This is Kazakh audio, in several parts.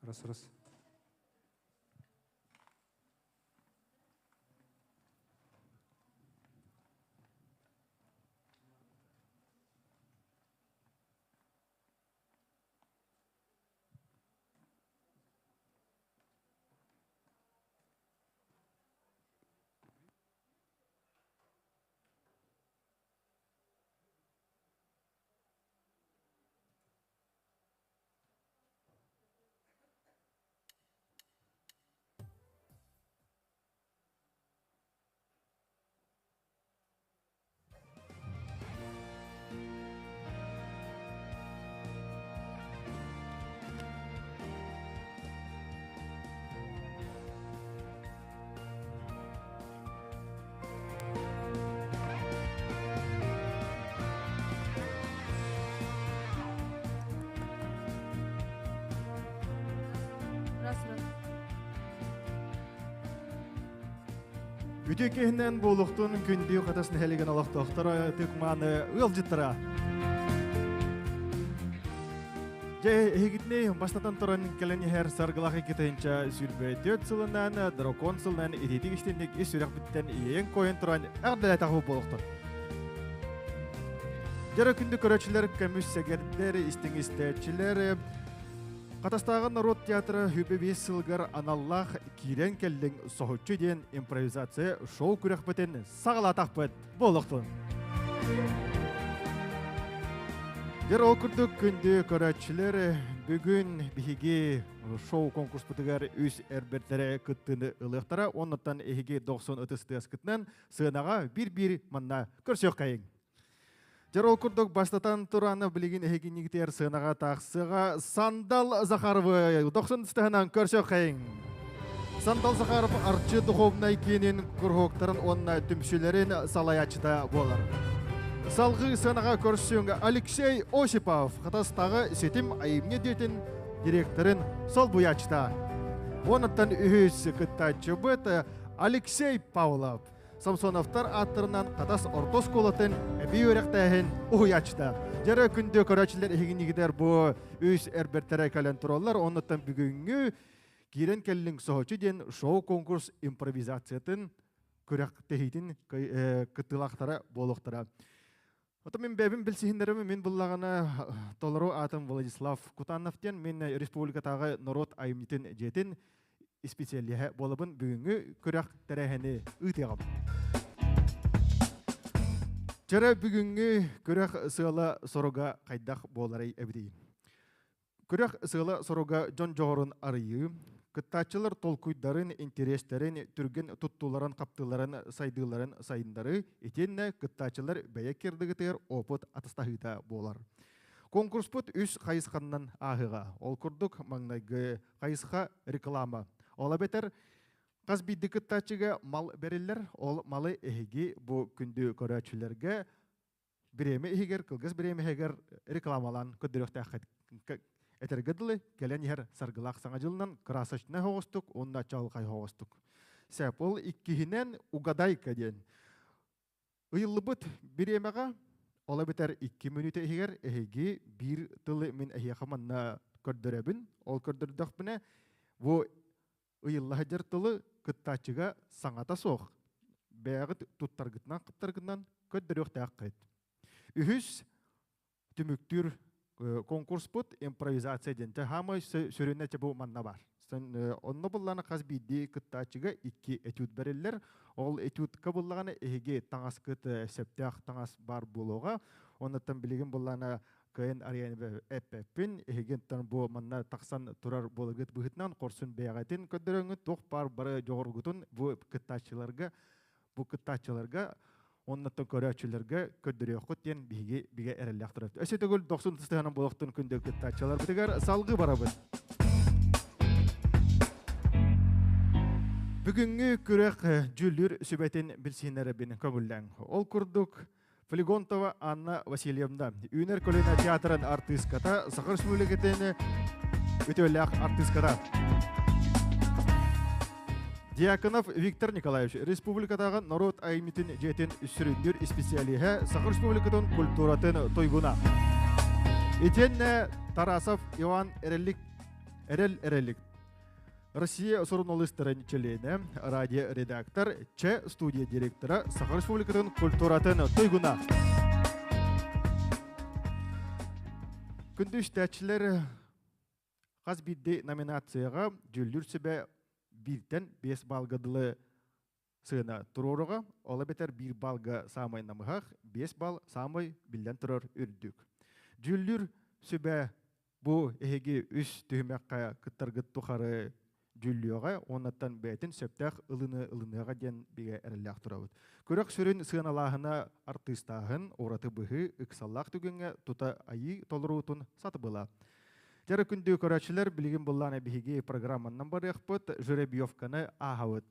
Раз. Үтекеһинен болуқтун күндүү катасын хелеген алактоктора тыкманы ылжыттыра. Же эгитне бастатан туран келени хер саргылах экитенча сүрбөтөт сылынан дракон сылынан идетик иштендик исүрак биттен иен коен туран ардалай тагып болуктун. Жара күндү көрөчүлөр көмүссегердер истиңистечилер Катастагы народ театры хүбе сылгар аналлах кирен келдин соһучу ден импровизация шоу күрәхбетен сагалатакпыт болуктун. Жер окурдук күндү көрөчүлөр бүгүн биһиги шоу конкурс бутыгар үс эрбертере кыттыны ылыктара, оннотан эхиги 90 ытыстыас кытнан сыынага бир манна көрсөк кайын. Жарол курдук бастатан тураны билигин эхиги нигитер сыынага тақсыға Сандал Захаровы 90 стыгынан көрсөк кайын. Сандал Захаров арчы духовнай кенин курхоктарын онна түмшілерін салаячыда болар. Салғы сыынага көрсөңгі Алексей Осипов қатастағы сетим айымне дейтін директорын сол буячыда. Онаттан үйіз кыттачы бұт Алексей Павлов. Самсоновтар аттырынан қатас ортос колатын әбей өректәйін ұйачта. Жары күнді көрәчілер егінігідер бұл өз әрберттері кәлін тұралар. Онытан бүгінгі керен кәлінің соғычы ден шоу-конкурс импровизациятын көрәк тәхейтін күттілақтары болуқтыра. Ота мен бәбім білсігіндерімі мен бұллағына толыру атым Владислав Кутановтен мен республикатағы народ айымнетін жетін специалиһе болабын бүгүнгү көрәк тәрәһәне үтегам. Жара бүгүнгү көрәк сыла сорога кайдах боларай әбидейин. Көрәк сыла сорога жон жогорун арыйы, кыттачылар толкуйдарын, интерестерин, түрген туттуларын, каптыларын, сайдыларын, сайындары, етенне кыттачылар бәйе кердігітер опыт атыстахыта болар. Конкурс бұд үс қайысқаннан ағыға. Ол күрдік маңнайғы қайысқа реклама. Ола бетер қаз бидді кыттачыға мал берілер, ол малы әйгі бұ күнді көрәчілерге біреме әйгер, кылгыз біреме әйгер рекламалан көдіріқті әтергіділі келен ер сарғылақ саңа жылынан красочна хоғыстық, онна чалқай хоғыстық. Сәп ол иккihinen угадай кәден. Ұйылы бұд біремеға ола бетер 2 минуты әйгер әйгі бір тылы мен әйеқаманна көрдіребін. Ол көрдірдіқ біні бұ Ыйыллаһа жартылы кыттачыга саңата соқ. Бәғыт туттаргытнан қыптаргытнан көддіріқ тәққайд. Үхіс түміктүр конкурс бұд импровизация денті. Хамы сүріне чабу манна бар. Онны бұлланы қаз бейді кыттачыга 2 этюд бәрелер. Ол этюд қабыллағаны әйге таңас кыт сәптәқ таңас бар болуға. Оннаттан білеген бұлланы Кайын арияны әппәппін, егентен бұл манна тақсан тұрар болығыт бұғытнан қорсын бәйғатын көдіріңі тоқ бар бары жоғырғытын бұл кыттачыларға, оннаттан көрәчілерге көдірі құттен біге әрілі ақтырып. Өсе түгіл 90 тұстығынан болықтың күнді кыттачылар бітігер салғы барабын. Бүгінгі көрәк жүлдір сүбәтін білсенері бені көңілден. Ол күрдік Флегонтова Анна Васильевна. Үйнер көліне театрын артистката, Сахар Республикатыны өтеләқ артистката. Дьяконов Виктор Николаевич, Республикатағы народ айыметін жетін сүріндер специалиһе Сахар Республикатын культуратын тойгуна. Етен Тарасов Иван Эрелик Эрел эрелик. Россия сорунолыстырын челене, радиоредактор, студия директора, Сахар Республикатын культуратын тойгуна. Күндүш тәчілер қаз бидді номинацияға жүлдір сөбе бірден 5 балғадылы сына тұруырыға, ола бетер 1 балға самай намығақ, 5 бал самай білден тұрар үрдік. Жүлдір сөбе бұ әйге үш түймәққа күттарғыт тұқары жүлліға, онаттан бәйтін сөптәқ ылыныға ден біге әріліғ тұрауыд. Көрек сүрін сыналағына артыстағын ораты бұғы үксаллақ түгінге тұта айы толыруытын саты бұла. Жары күнді көрәтшілер білген бұлланы бігі программаннан бар еқпыт жүребиовканы ағауыд.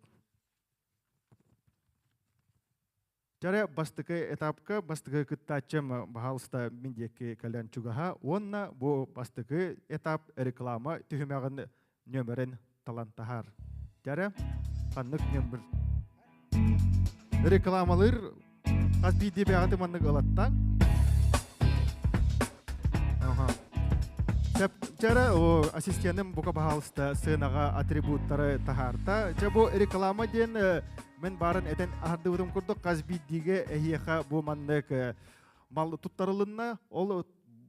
Жары бастықы этапқа бастықы күттачым бағалыста міндекі кәлін чугаға, онна бұл бастықы этап реклама түхімеғын нөмірін талантахар. Жары қанық нөмір. Рекламалыр қаз бейді бәғаты манның ұлаттан. Жары ассистенім бұқа бағалыста сынаға атрибуттары тахарта. Жа бұл реклама ден мен барын әден арды ұдым күрдік қаз бейдіге әйеға бұл манның малы тұттарылынна, ол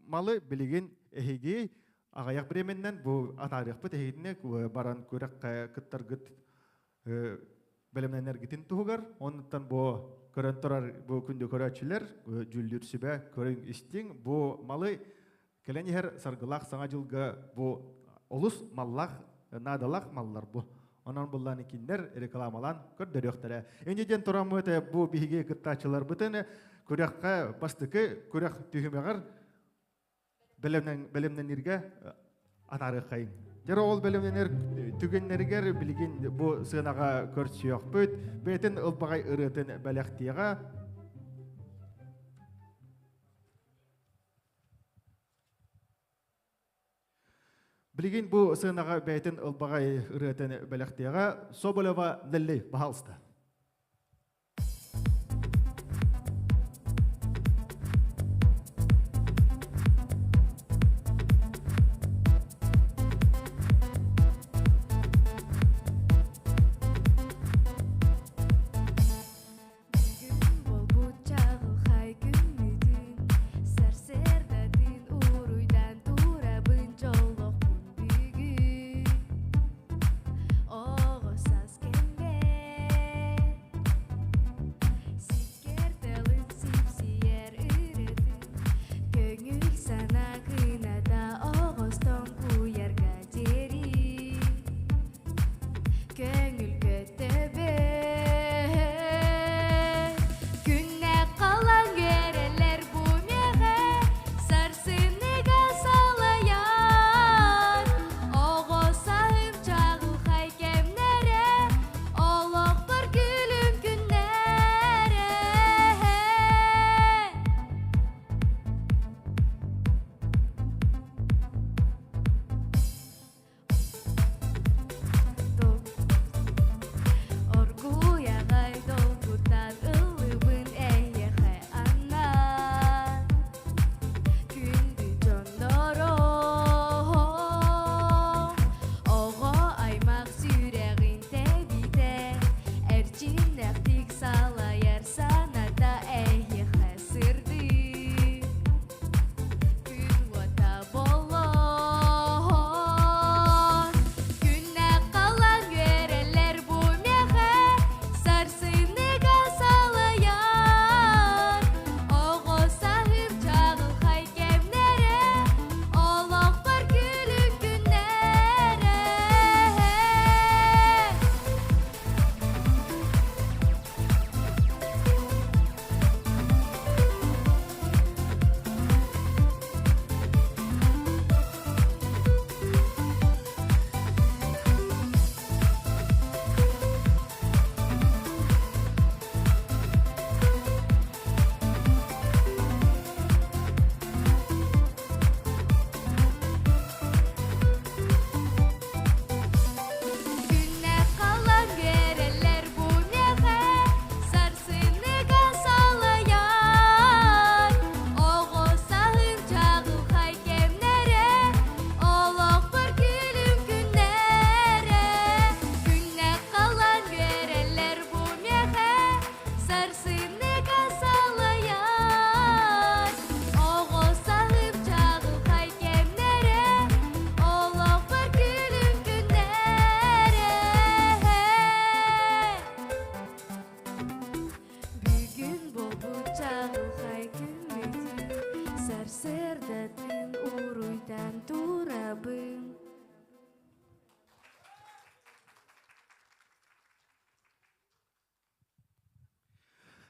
малы білеген әйеге ағаяқ біременнен бұл атарық бұт әйедіне баран көрек күттар күт бәлемнен әргетін тұғығар. Онықтан бұл көрін тұрар бұл күнді көрәтшілер жүлдір сүбә көрін істің бұл малы кәлән ехер сарғылақ саңа жылға бұл олыс маллақ, надалақ маллар бұл. Онан бұлланы кендер рекламалан көрдер өқтірі. Өндеден тұрам өте бұл бігі күттачылар бұтыны көрекқа бастықы көрек түйімеғар бәлемнен ерге атары қайын. Жары ол бәлемнен түгеннергер білген бұл сынаға көрсі өқ бұд, бәйтін ұлбағай ұрытын бәліқтіға. Білген бұл сынаға бәйтін ұлбағай ұрытын бәліқтіға Соболева Нелли бағалысты.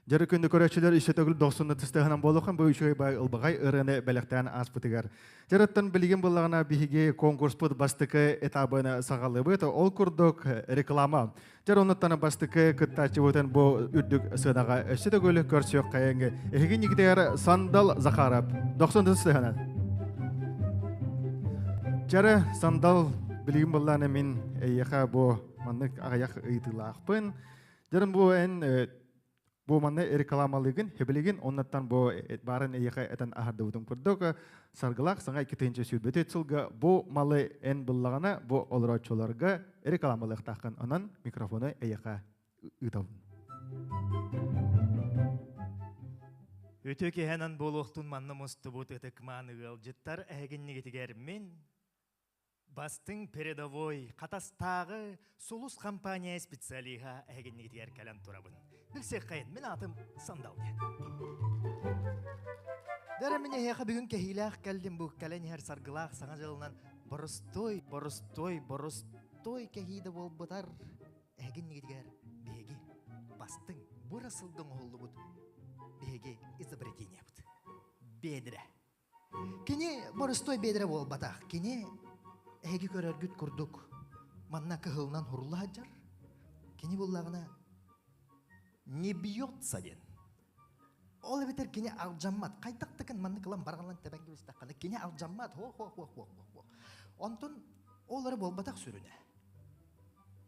Жары күнді көрәтшілер іші төгіл 90 тыстығынан болуқан бұл үші бай ұлбағай ұрыны бәліқтен аспытығар. Жараттан білген болағына бігі конкурс бұд бастықы этабыны сағалы бұд, ол күрдік реклама. Жар оныттаны бастықы күттачы бұтын бұл үрдік сынаға үші төгілі көрсек қайыңы. Ехеген егдер Сандал Захаров, 90 тыстығынан. Жары Сандал білген болағына мен еқа бұл манық ағаяқ ұйтылақпын. Жарын бұл ән Бу манна рекламалыгын хебелеген оннаттан бу барын эйха этен ахардыбытын курдук саргылак саңа 2-нче сүрбөт этсилга бу малы эн буллагана бу олорочолорга рекламалык такын анан микрофону эйха ытабын. Өтөке ханан болохтун манна мустубут этекманыгыл жыттар эгеннигетигер мен бастың передовой катастагы сулус компания специалига эгеннигетигер калан турабын. Білсек қайын, мен атым Сандал ден. Дәрі мене хеқа бүгін кәхиләқ кәлдім бұл кәлен әр сарғылақ саңа жылынан борыстой кәхиді бол бұтар. Әгін негедігер беге бастың бұрасылдың олды бұд. Беге изобретение бұд. Бедірі. Кене борыстой бедірі бол батақ. Кене әгі көрергіт күрдік. Манна кығылынан хұрылы хаджар. Кене болағына не бьется ден. Ол бетер кене алжаммат. Қайтақтықын манны кылам барғанлан тәбәнгі өстаққаны. Кене алжаммат. Онтын олары болбатақ сүріне.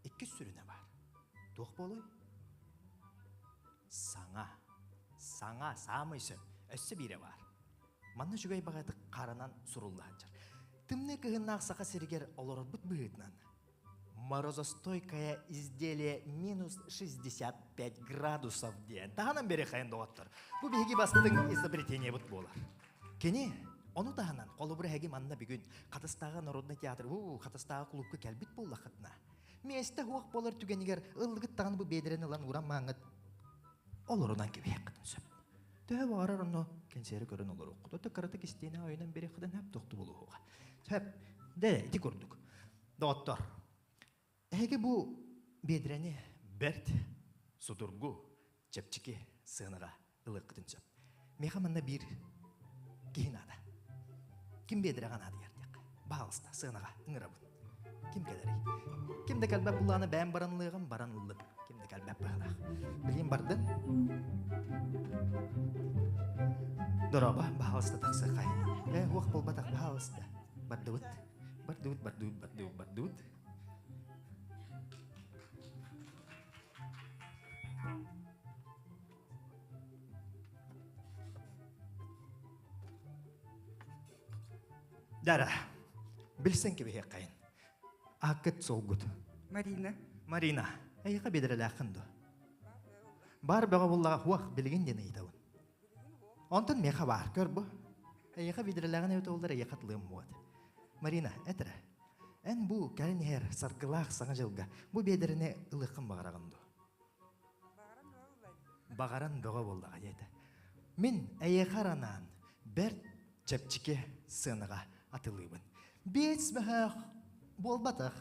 2 сүріне бар. Тоқ болой. Саңа, самыйсы. Өссі бире бар. Манны жүгай бағайды қаранан сұрулы анжар. Тымны кығын ақсақа сергер олары бұт бұғытнан. Морозостойкое изделие минус 65 градусов ден. Тағанан бері қайын доғаттыр. Бұл беге бастың изобретение бұт болар. Кене, оны тағанан қолы бір әге манна бүгін қатыстағы народный театр, қатыстағы клубқа кәлбіт болла қытына. Месті хуақ болар түгенігер ұлғыт тағын бұл бедірен ұлан ұран маңыт. Ол ұрынан кебе қытын сөп. Төбі арар оны кенсері көрін олар оқыды. Өті қараты кестейіне ойынан бері қыдан әп тоқты болуға. Сөп, дәйті көрдік. Доғаттар. Әге бұ бедрәне бәрт судыргу чепчеке сынаға ылық күтін сөп. Меға манна бір кейін ада. Кім бедрәған ады ердек? Бағылыста сынаға ұңырабын. Кім кәдәрі? Кімді кәлбәп бұланы бән баранлығын баранлылып. Кімді кәлбәп бағылақ? Білген барды? Дұраба бағылыста тақсы қайын. Уақ бол батақ бағылыста. Бардуыт. Дара, білсен кебе қайын. Ақыт солғыд. Марина, әйіға бедірілі ақынды. Бар бәға боллаға хуақ білген дені етауын. Онтын меқа бар көр бұ. Әйіға бедіріліғын өті олдар әйіқатлығым мұғады. Марина, әтірі, ән бұ кәлін әр сарғылақ саңа жылға бұ бедіріне ұлыққын бағарағынды. Бағаран бәға боллаға еді. Мен әйіқаранан бәр чәпчіке сынаға атылыбын. 5 мәхәқ болбатақ.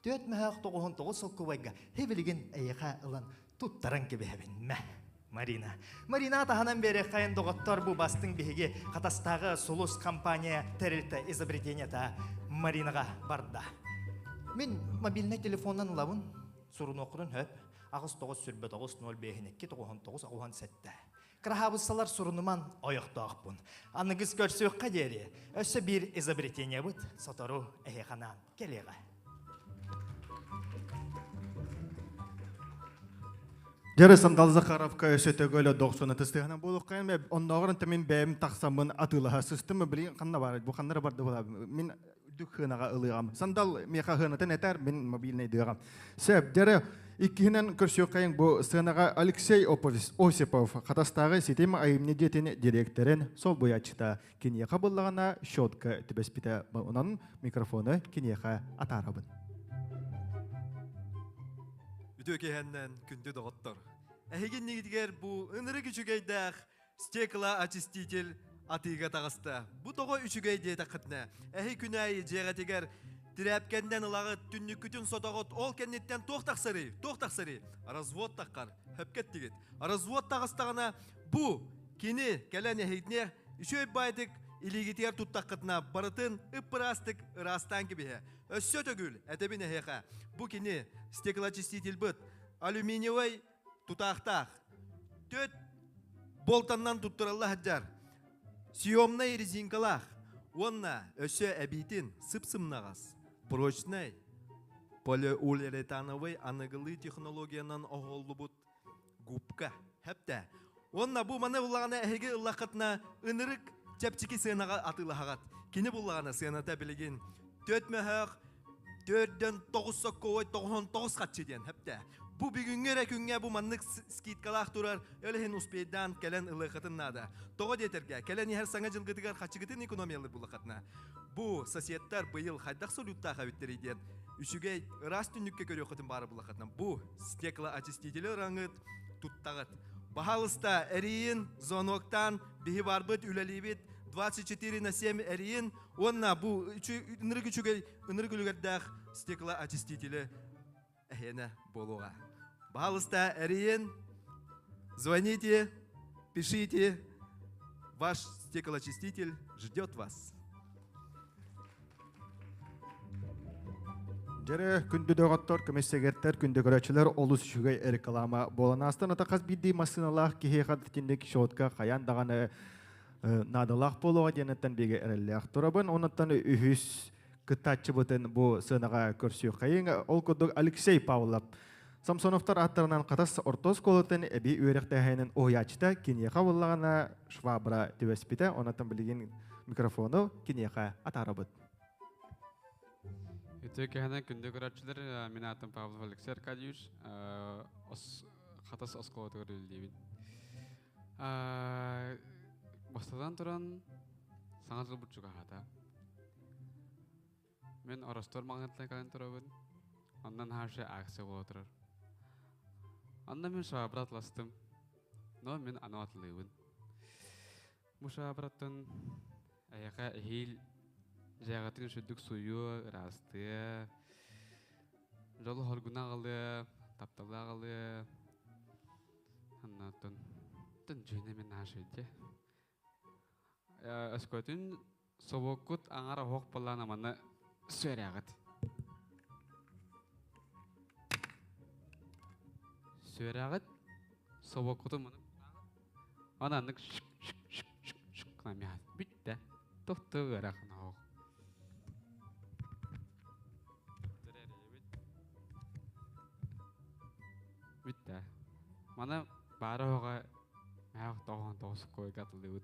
4 мәхәқ 99 солқы байға хевелеген әйіға ұлан тұттаран кебехебін. Марина тағанан бері қайын доғаттар бұл бастың беге қатастағы солус компания тәрілті изобретение та Маринаға барда. Мен мобильный телефоннан ұлауын сұрын оқырын өп. Ағыз 9 сүрбі 9-0-5-2 99 сәтті. Крахабыссалар сұрыныман ойықтағып бұн. Анығыз көрсөк қадері, өсі бір изобретение бұд, сотару әйіғанан келеға. Жары Сандал Захаровка өсі төгілі 90 тыстығынан болу қайын, оннағырын тәмен бәйім тақсамын атылыға сыстымы білген қанна бар, бұл қаннары барды бола. Мен дүк хынаға ылығам. Сандал меқа хынатын әтер, мен мобильный дүйіғам. Сөп, жары иккинен көрсөк қайын бұл сынаға Алексей Осипов қатастағы система айымне жетені директорын сол боячыта кенеқа болағына шотка түбеспіті оның микрофоны кенеқа атарабын. Үтөке хәннән күнді доғыттыр. Әйген негідігер бұл ұныры күчігейдәқ стекла очиститель атыға тағысты. Бұл тоғы үшігейде тақытны. Әй күнәй жеғатегер Тирәпкәндән ылағы түнні күтін сотағыт ол кәннеттен тоқтақсары. Развод таққар, хөпкет дегет. Развод тағыстағына бұ кені кәләне хейтіне үшөй байдық илигитер туттаққытына барытын ыппырастық ырастан кебеге. Өссө төгіл, әтәбіне хеқа. Бұ кені стеклоочиститель бұд, алюминиевай тутақтақ. Төт болтаннан туттыралла хаджар. Съемный резинкалах. Онна өссө әбейтін сып-сымнағас. Прочный полиуретановый анығылы технологияның оғылы бұд губка. Хәпті. Онна бұ маны бұлағына әйгі ұлақытына ұнырық чәпчікі сыйнаға атылы хағат. Кені бұлағына сыйната білеген 4 мәхәқ 4-ден 9 соққой 99 қатшы ден. Хәпті. Бұ бүгінгері күнге бұ маннық скиткалақ тұрар, өліхін ұспейдан кәлін ұлықытын нада. Тоғы детерге, кәлін ехер саңа жылғытығар қатшығытын экономиялы бұлықытына. Бұ сосиеттар бұйыл қайдақ солюттақ әвіттерейден, үшігей ұрас түнікке көрі оқытын бары бұлықытына. Бұ стеклоочистителі раңыт тұттағыт. Бағалыста әрейін, зоноктан, бігі барбыт, үләлейбет, 24/7 әрейін, онна бұ үніргі үлгердәқ стеклоочистителі әйені болуға. Бағалыста әрейін, звоните, пишите, ваш стеклоочиститель ждет вас. Жәрі күнді дөғаттар, көместегеттер, күнді көрәтшілер олыс үшіге әрекалама болан. Астан атақаз бидді масыналақ кеге қадытіндегі шотқа қаян дағаны надылақ болуға денеттен беге әреліяқ тұрабын. Онаттан үйіз күттатчы бұтын бұл сынаға көрсі қайын. Ол күдік Алексей Павлов. Самсоновтар аттарынан қатас ортос қолытын әбей үйректі әйінің ойачыта кенеға болағына швабра төвеспіті. Онаттан білеген микрофону кенеға атарабыд. Өтөкәһенә күндә көрәтчеләр, мин атым Павлов Алексей Аркадьевич, хатас оскола төрүл дибин. Бастадан туран саңа жыл бутчуга хата. Мен оростор магнатлай калан турабын. Андан харшы акция бола турар. Анда мен шабратластым. Но мен ануатлыйбын. Мушабраттан аяка хил Жағатын үшідік суyu, расты, жолы хоргуна қалы, таптала қалы, аннатын, түн жүйіне мен ашыйды. Өскөтін собокут аңара хоқ балана маны сөйрі ағыд. Сөйрі ағыд, собокутын маны ананық шық-шық-шық-шық қынам яғыз. Бітті, тоқты өрәқына хоқ. Bitti. Mana bara hoga meyaq toğan toğus koy katıldı bud.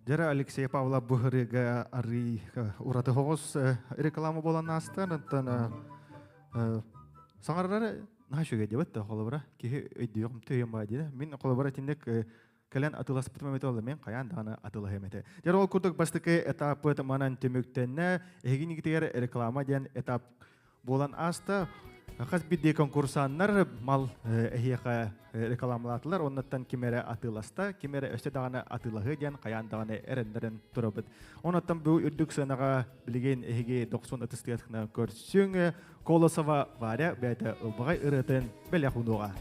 Жара Алексей Павлов бұғырыға арри ұраты хоғыз реклама болан астан, саңарары нағашуға дебетті қолы бұра, кейі өйді еқім түйен ба дейді. Мен қолы бұра тіндік кәлән атылас бітмәмет олы мен қаян дағаны атылы хеметі. Жара ол күрдік бастықы этапы манан төміктенне, әйгін егітігер реклама ден этап болан аста, қаз бидде конкурсаннар мал әйеқа рекламалатылар, оннаттан кемері атыласта, кемері өсте дағаны атылығы ден қаян дағаны әріндерін тұрабыд. Оннаттан бұл үрдік сынаға білген әйге 90 атыстығына көрсің, Колосова варя бәйті ұлбағай ұрытын бәлі құнуға.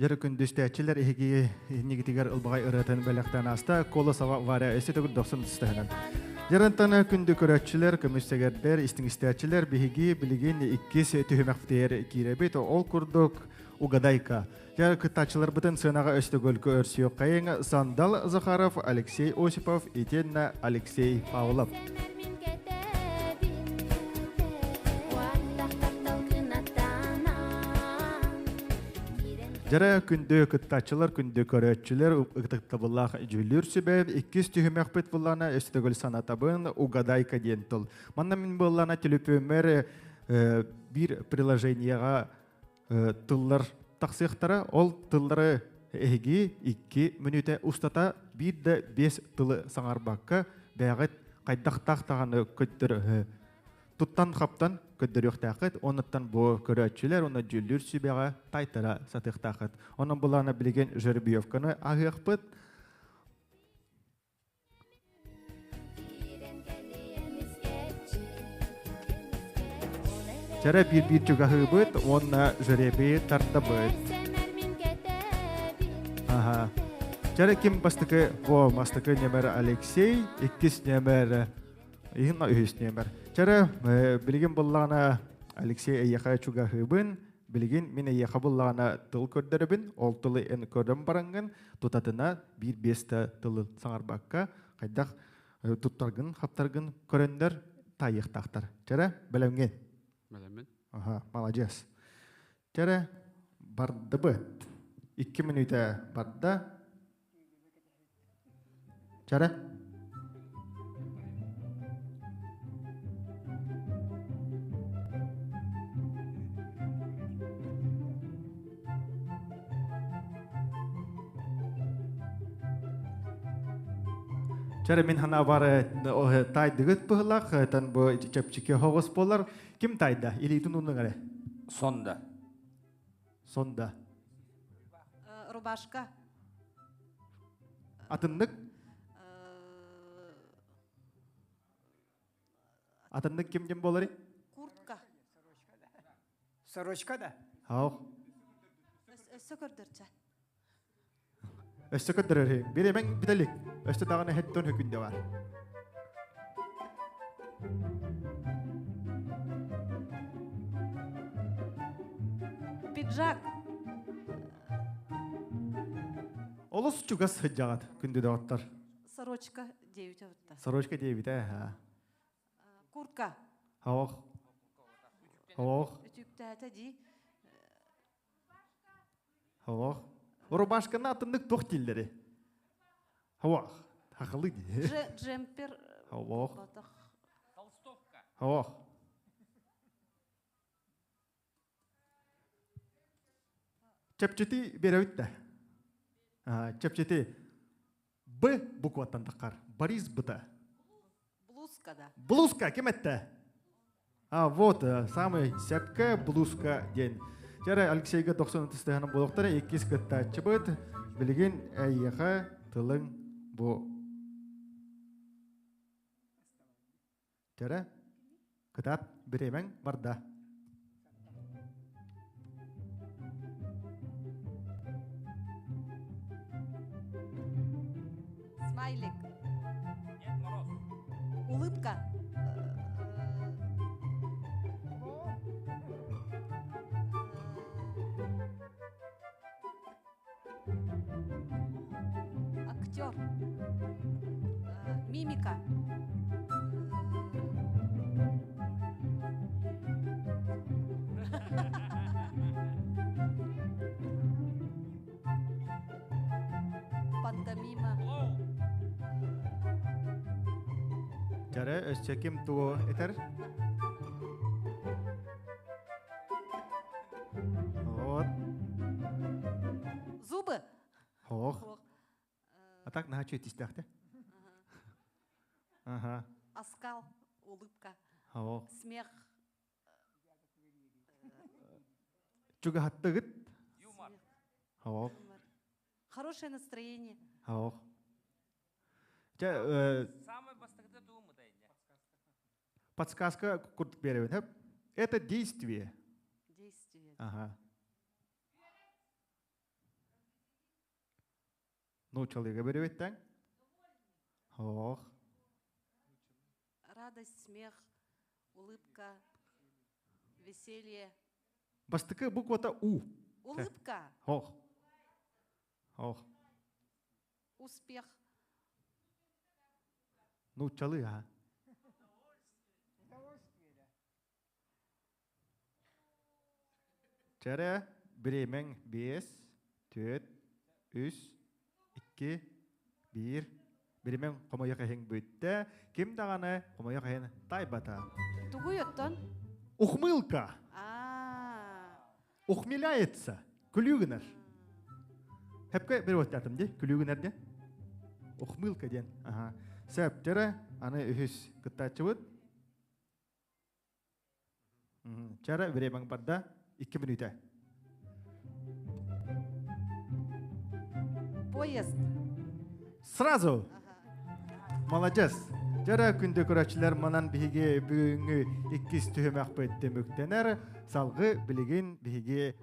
Жары күндүстәчилер эһиги нигитигер ылбагай ыратын белектен аста кола сава вара эсте төгүл 90 стагынан. Жарантана күндү көрөтчүлөр, көмүстөгөрдер, истиңистәчилер биһиги билигин 2 төһөмәктер киребет ол курдук угадайка. Жар кытачылар бытын сынага өстөгөлкө өрсү кайын Сандал Захаров, Алексей Осипов, Итенна Алексей Павлов. Жара күндө кыттачылар, күндө көрөтчүлөр ыктыктабыллах жүлүр сүбөп 2 түһүмәкпет буллана өстөгөл санатабын угадайка диен тул. Манна мин буллана телефонмер бир приложениега тыллар таксыктара, ол тыллары эги 2 минута устата 1-5 тылы саңарбакка бәгыт кайдактактаганы көттөр туттан хаптан көддөрөктакыт, онуттан бу көрөтчүлөр оны жүлүр сүбега тайтара сатыктакыт. Онун буланы билген жербиевканы агыппыт. Жара бир чугахыбыт, онна жереби тартабыт. Ага. Жара ким бастыкы, бо мастыкы немер Алексей, 2 немер Игна үһүс немер. Чара билген буллана Алексей Эяха чугахыбын, билген мен Эяха буллана тыл көрдөрөбүн, ол тылы эн көрдөм баранган, тутатына 1-5 тылы саңарбакка, кайдак туттаргын, хаптаргын көрөндөр тайыктактар. Чара белемген. Белемин. Ага, молодец. Чара бардыбы. 2 минута барда. Чара Чара мен хана бары тайдыгыт пыхлак, тан бу чепчике хогос болар. Ким тайда? Или тунунун гаре? Сонда. Сонда. Рубашка. Атындык? Атындык кимден болары? Куртка. Сорочка да. Хау. Сөкөрдөрчө. Өстө көдөрөр. Беремен бителик. Өстө даганы хеттон хөкүндө бар. Пиджак. Олос чугас хыджагат күндө дагаттар. Сорочка 9 авытта. Сорочка дейбит, ха. Куртка. Хау. Хау. Үтүктәтә ди. Хау. Рубашканы атындык тох тилдери. Хау. Хакылы ди. Джемпер. Хау. Батак. Хау. Чепчети беребитте. Чепчети Б букваттан такар. Борис Быта. Блузка да. Блузка кем это? Вот, самый сәпкә блузка ден. Жара Алексейга 90 тыстыганы болуктары 2 кытта чыбыт, билген әйяха тылың бу. Жара кытат биремен барда. Смайлик. Улыбка. Актер. Мимика. Пантомима. Жара өсчеким туо этер. Вот. Зубы. Хох. А так на чё тистахте? Ага. Оскал. Улыбка. Хох. Смех. Чуга хаттыгыт. Юмор. Хох. Хорошее настроение. Хох. Жа Самый бастыгды думы да ине. подсказка курт беребин. Это действие. Действие. Ага. Ну чалыга беребеттен. Ох. Радость, смех, улыбка, веселье. Бастыкы буквата У. Улыбка, Ох. Ох. успех, Ну чалыга. Чара биремен 5, 4, 3, 2, 1. Биремен комоя кахен бүтте. Ким даганы комоя кахен тайбата. тугуйоттон. Ухмылка. Ухмыляется. Күлүгүнөр. Хепке бир оттатым ди, күлүгүнөр ди. Ухмылка ден. Ага. Сәп жара аны үһүс кыттачыбыт. Чара биремен барда 2 минута. Поезд. Сразу. Молодец. Жара күндө көрәчләр манан биһиге бүгүнгү 2 төһөмәк бетте мүктенер, салгы билеген биһиге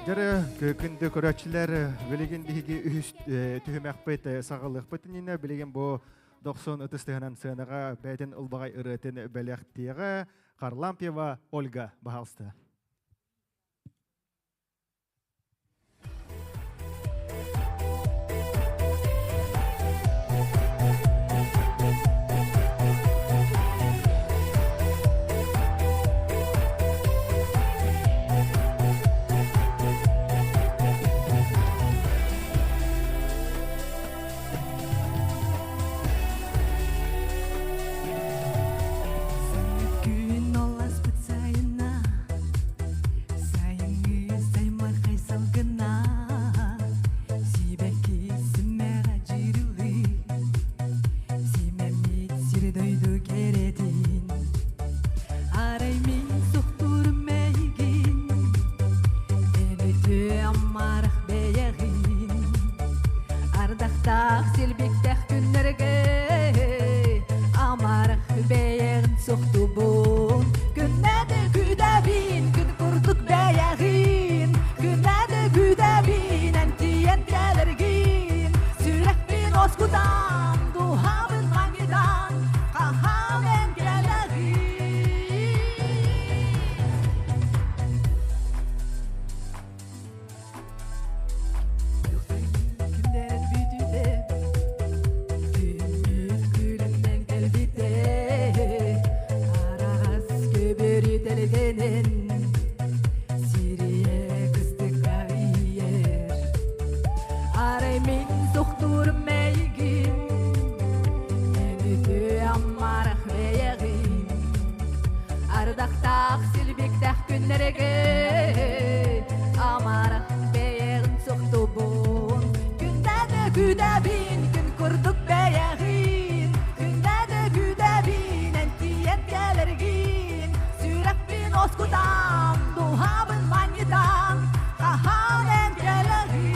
Жара күндө көрәчләр билеген биһиге төһөмәк бетте сагалык бетенне билеген бу 90 ытыстыгынан сынага бәтен улбагай ырытын бәләхтиге Харлампьева Ольга Бахалста. Gün olas bıtsayına Sayıngı saymar kaysalgına Sibeki simera jiruli Simemit sirdöydü keredin Araymi soktur meygin Enütü ammarık beyagin Ardaktaq silbiktek günlerge Amarık beyagin soktu bun Günnede güdebin gün kurduk beyagin Günnede güdebin entiyen gelirgin Sürek bin oskudan duhabın mangidan Kahamen gelirgin Günlerin büyüdüğünde Ümit gülümden gelbide Arağız göbürü delgenin Siriye kıstık yer Araymin doktor meygin Enütü ammarık beyagin Ardaktaq silbiktak günlerge Amarık beyagin soktu bun Gündede güdebin gün kurduk beyagin Gündede güdebin entiyen gelirgin Sürek bin oskudan duhabın mangidan Kahanen gelirgin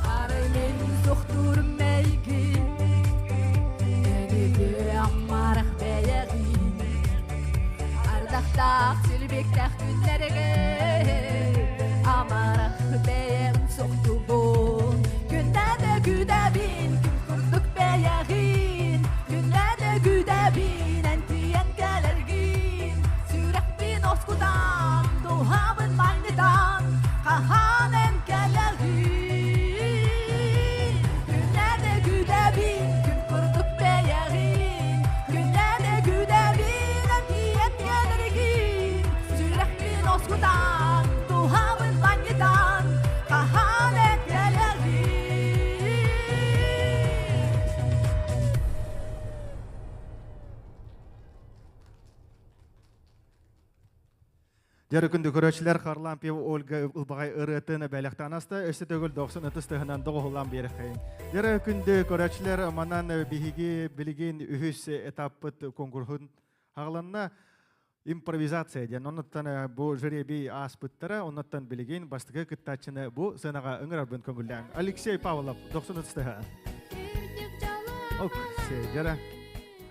Araymin doktor meygin Enütü ammarık beyagin Ardaktaq silbiktak günlerge Amarık beyagin soktu bun Günnede güdebin gün kurduk beyagin Günnede güdebin entiyen gelirgin Sürek bin oskudan duhabın mangidan Kahanen gelirgin Günnede güdebin gün kurduk beyagin Günnede güdebin entiyen gelirgin Sürek bin oskudan Жары күнді көрөчілер Харлампия Ольга Улбағай ырытыны бәліқтан аста, өсі төгіл 90 ұтыстығынан доғылан бері қайын. Жары күнді көрөчілер манан бігігі білген үхіс этаппыт конкурсун ағыланына импровизация ден. Оныттан бұл жыребей аспыттары, оныттан білген бастығы күттачыны бұл сынаға ұңырарбын көңілден. Алексей Павлов, 90 ұтыстығы. Жары.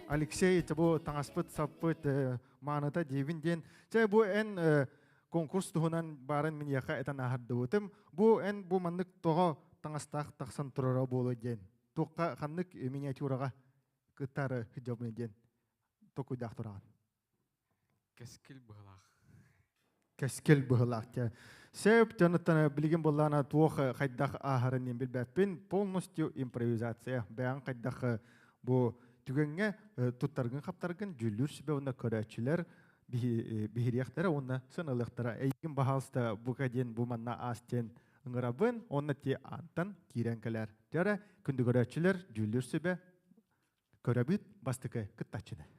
Алексей, бұл таңаспыт, саппыт, маныта девинден. Бұл ән конкурс тұғынан барын мен яқа әтін ағырды өтім. Бұл ән бұл мандық тоға таңастақ тақсан тұрара болу ден. Тоққа қандық миниатюраға күттары хиджабын ден. Тоқуйдақ тұраған. Кәскіл бұғылақ. Кәскіл бұғылақ. Сәп жаныттан білген болғана тоқ қайдақ ағырын білбәппен полностью импровизация. Бәян қайдақ бұл түгенге тұттарғын қаптарғын жүлір сүбе онда көрәтшілер бігірияқтары онда сынылықтары. Әйгін бағалысты бұға ден бұманна астен ұңырабын, онда те антан кейренкілер. Жара күнді көрәтшілер жүлір сүбе көрәбіт бастықы күттачыны.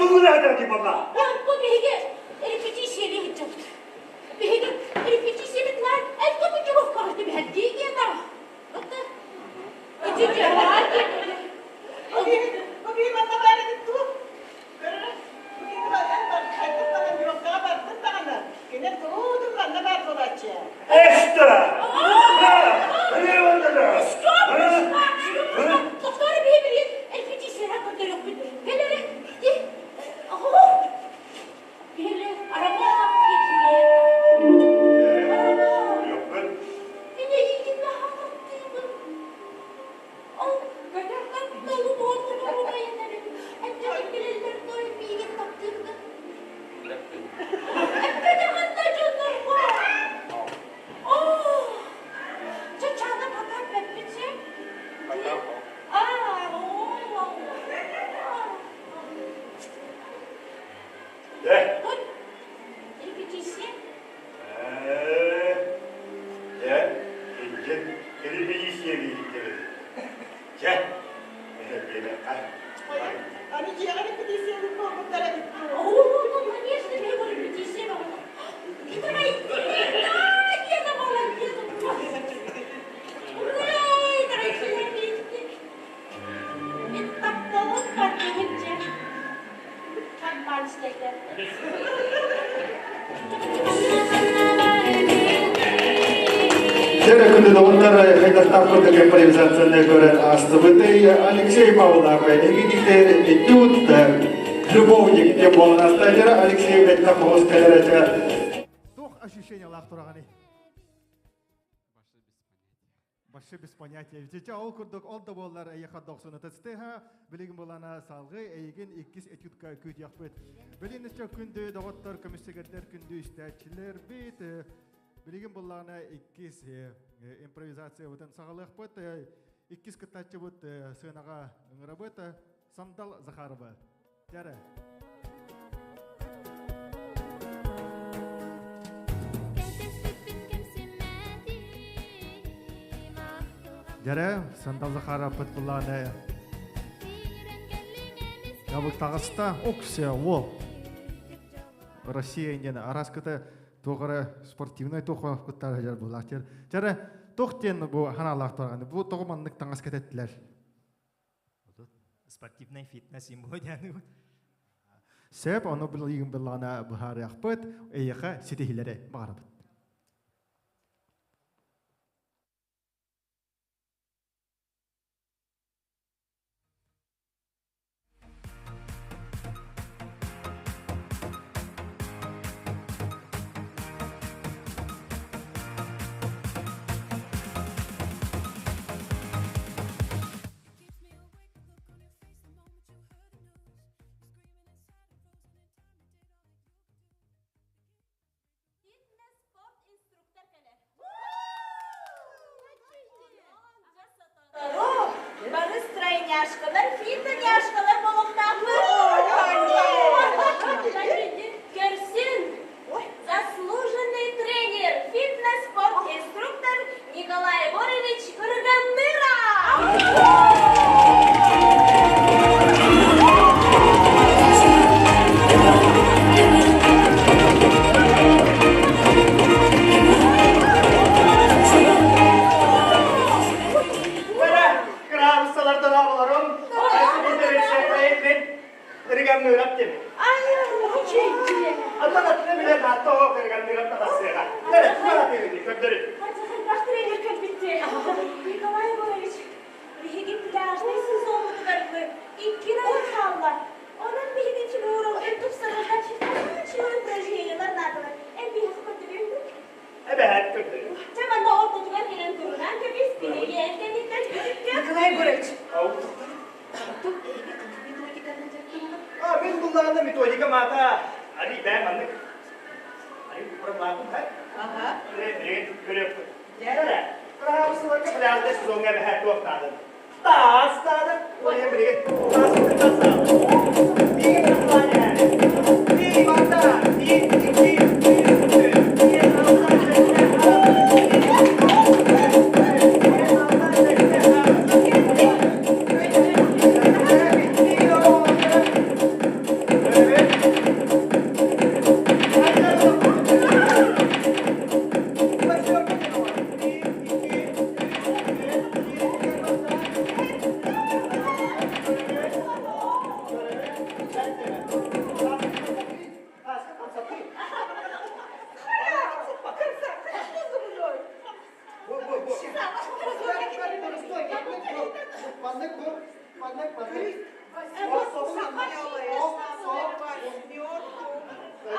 doğru nerede baba? Bu bilgi repetisiye bir hicret. Bilgi repetisiye bitler. El kapıcı bu karıştı bir hediye yeter. Bakın. İkinci var. Bugün bana böyle bir tu. Bugün ben kayıt falan yok. Kabarttım bana. Yine doğdum ben ne var dolaşıyor. İşte. Ne oldu da? Doktor bir bilin. Repetisiye hakkında yok. Gelere. Biri araba getiriyor. Yok ben. Yine ilgili hakkındaydı. Göderden dolu doldu araba yenerim. Etlerim bilirler doyum bilgi taktırdı. Etlerim da canlar var. Çaçağına bakar Peppici. De. Repetisi. De. Gel bir iş yeri gidelim. Gel. Böyle ay. Hani ciğer repetisiye bir korkutlara gitti. Конечно, я говорю, repetisi var. Gitara gitti. Yedim olan yedim. Uray, tarayışlar bitti. Bir taptalık var benim. Tam barışlıklar. Жара күнде ондар хайдаттаппыдық импровизацияны көрен астыбыды Алексей Павлов, эгидиктер этюд, любовник деп болған астайдары Алексей Беттаховыз кәлерәчі. Тух ощущение лақтырағаны. Башы без понятия. Жече ол күрдік, ол да болар әйеқа 90 тәстеға, білігін болана салғы, әйеген 2 этюдка көт яқпет. Білінішчі күнді доғыттар, комиссигеттер күнді істәтчілер бейт. Білеген болағына 2 импровизация өтін сағалық бұд, 2 кітатчы бұд сынаға ұңыры бұд, Сандал Захарова. Жәрі. Жәрі, Сандал Захарова бұд болағына Ябық тағысыта, оксе, ол. Россия индені араскыты тоғыры спортивный тоғы күттары жар бұл ақтер. Жары тоқтен бұл ханалақ тұрғаны. Бұл тоғыманлық таңыз кәтеттілер. Спортивный фитнес им өдәні. Сәп, оны бұл егін білғана бұхары ақпыт, әйеқа сетехілері бағарабыд. Бары стройняшкалар, фитоняшкалар болуктагы. Көрсүн, заслуженный тренер, фитнес-спорт инструктор Николай Борович Кыргандыра. Николай Борович, биһиги пляжный сезонны кыргы, 2 ай халлар. Онан биһигинчи буурал өтүп сырга чыгып упражнениялар надылар. Биһиги көтүбүм. Evet, kötü. Чаманда ортотугар келен турунан көбүс биһиги эркениттен күтүпкө. Николай Борович. Biz bunlarla metodika mata. Hadi ben anlık. Hadi kurang laku kan? Aha. Görev. Jadi, kalau sesuatu kebenaran sesungguhnya berhak dua kali. Tas, tas, boleh beri. Tas, tas. Ini berapa? Ini mata. Ini. Manlık bu. Manlık.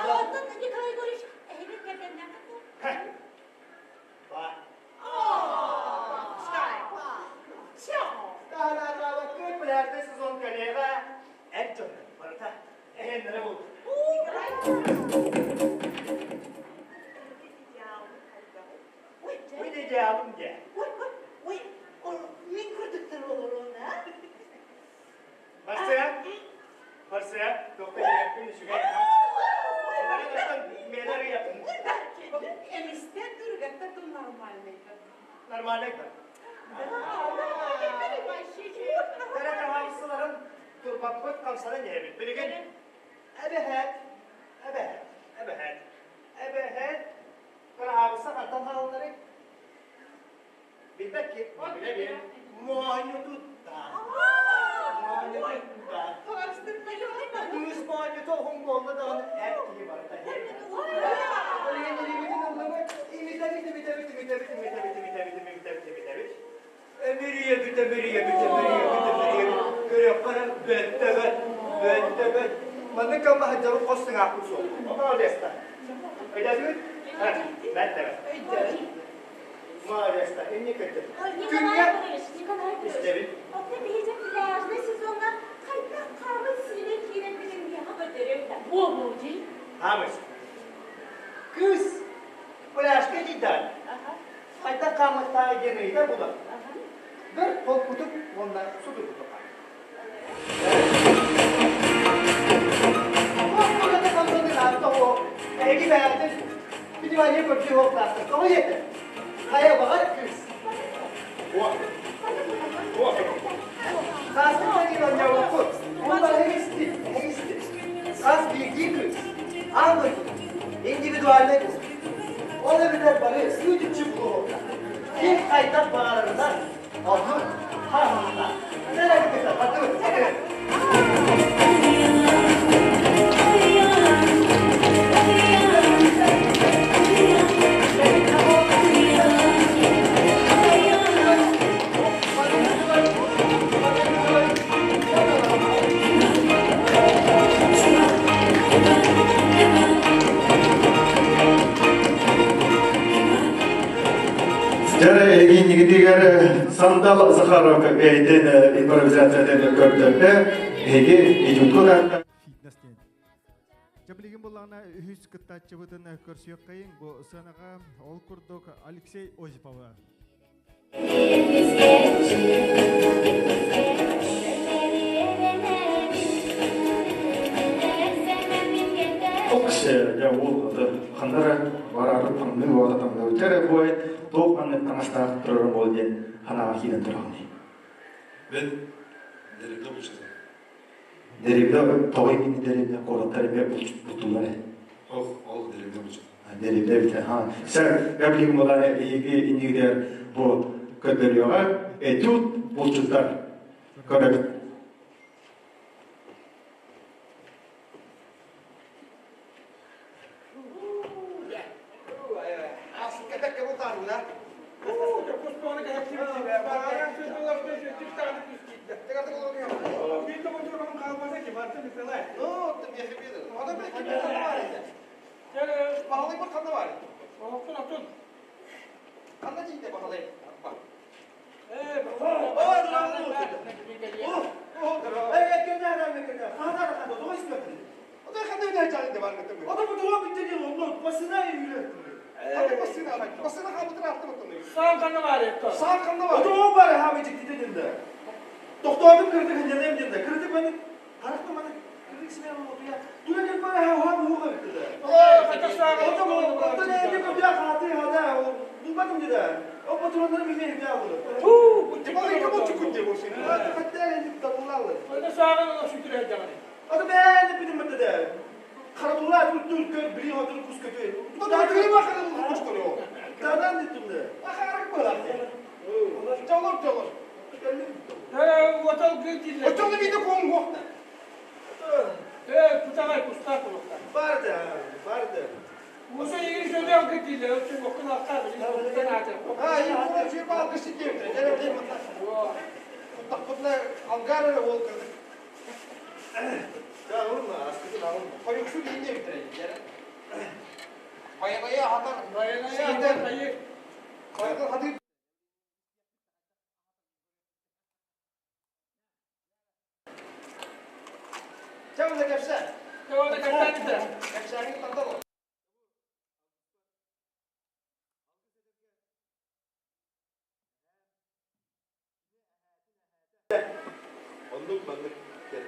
Алтын Николай Егорович, evet kendine Bak. Çao. Daha bakın bilerde siz on kaleye en çok barata. Nere bu? Bu ne cevabım ki? Min kurdukları olur ona. Varsa, doktor yapın şu kadar. Onlara meler yapın. Emiste durgatta da normal mıydı? Normalde mi? Tere havasıların turbaklık kalsana yemin. Bir gün ebehet. Tere havası antan halları. Bilmek ki, bilebilir. Muaynutu da. Düz muaynutu Hongkong'da da onun her iyi var. Mana kamu hajar kos tengah kusuk. Apa desta? Ada duit? Ben de. Maalesef ini kerja. Nikolay Егорович. İsterim. Okta bizim plajda siz ona kaynak kahve sinek girebilir diye haber verelim. Bu değil. Hamis. Kız. Plaşka gider. Hayta kamakta gene de bu da. Bir kol kutup ondan su tutup. Bu kadar kaldı da o. Egi beğendi. Bir de niye böyle hopla. Ama yeter. Hayır bakar kız. O. Kasım gibi önce oku. Ondan hepsi. Kas bilgi kız. Anlık. İndividualle kız. Ona bir de bari sütü çıkıyor. İlk kaynak bağlarından aldım. Harmanından. Nereye gidiyorsun? Hadi. Jere egin yigidiger Sandal Zakharov beyden improvizatsiyadan kördürde egi ejutkodan fitness'ten. Jabligen bolana hüs kıttatçıbıdın körsüyök kayın bu sanaga ol kurduk Alexey Ozipova. Okşe ya oldu. Kanlara vararıp tanımlı orada tanımlı. Jere boy Doğuk annet tanıştaq тұрырым ол ден ханаға кейден тұрағын. Ben derevde buluştum. Derevde, toğay mini derevde, qorattарыме бұлтулар. Ол derevde buluştum. Derevde biten, ha. Sen, gablигim olan egi indigidер bu kötbeliyoğa, etüt бұлчылдар. Körabit. Doktorun kırdık hıncanayım dedi. Kırdık beni. Harıktım bana. Kırdık sinema oldu ya. Duracak bana hava bu kırdı dedi. O da ne evde kapıya kaldı hada. Bulmadım dedi. O patronları bilmeyi bir aldı. Bana iki buçuk gün diye boşuna. Hatta elini tabullarla. O da sağına şükür edeceğim. O da ben de bildim dedi. Karadullar dur gör biliyor adını kus kötü. Bu da kıyım bakalım bu kuş koruyor. Dağdan dedim de. Akarak böyle. Çalır. Otel gültille. Otel bir de Kongo. Kutagay kustak olukta. Vardı. Musa yeni söylüyor gültille. Ölçün okun akar. Ha, iyi bu şey balgısı kimdi? Gene değil mi? Takutla Ankara ol kırdı. Ya oğlum askısı alın. Koyuk şu yine bitireyim. Bayanaya hatar. Bayanaya hatar. Koyuk hadi. Çabuk da kapsa. Çabuk da kapsa. Kapsanın tanda ol. Onluk banlık geldi.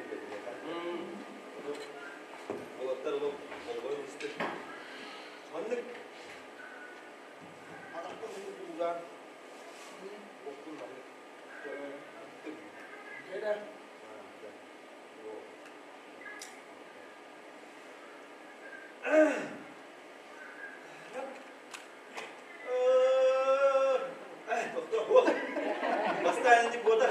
Polatlar olup olmayı ister. Banlık. Adakta bunu bulgar. Okul banlık. Gene. Doktor. Hastanede boda.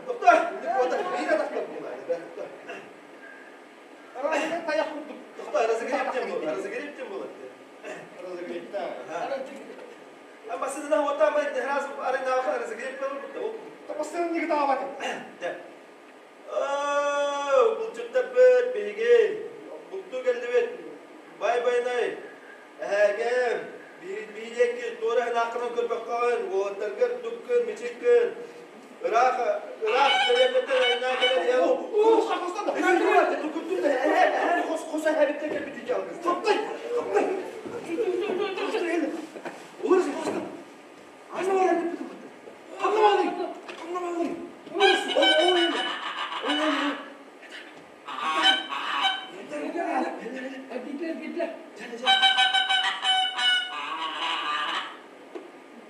Doktor. Boda. İyi de doktor bunlar. Doktor. Ben tayak kurdum. Doktor arası girip bu. Arası girip bu. Arada girip de. Ama sizin de otamay biraz arada arası girip bu. Tapasının ne kadar var? Bu çıktı bir bilgi. Buldu geldi bet. Bay bay nay. Gel. Bir ki doğru nakran körpek kalan. O terker dükkan miçikkan. Irak devletler ne kadar ya. Kafasında da. Dükkan da. Her kosa habitte gel bitik algız. Kaptay. Kaptay. Olursun koska. Anlamadım. Anlamadım. Anlamadım. Olursun. Oğlum. Gitler.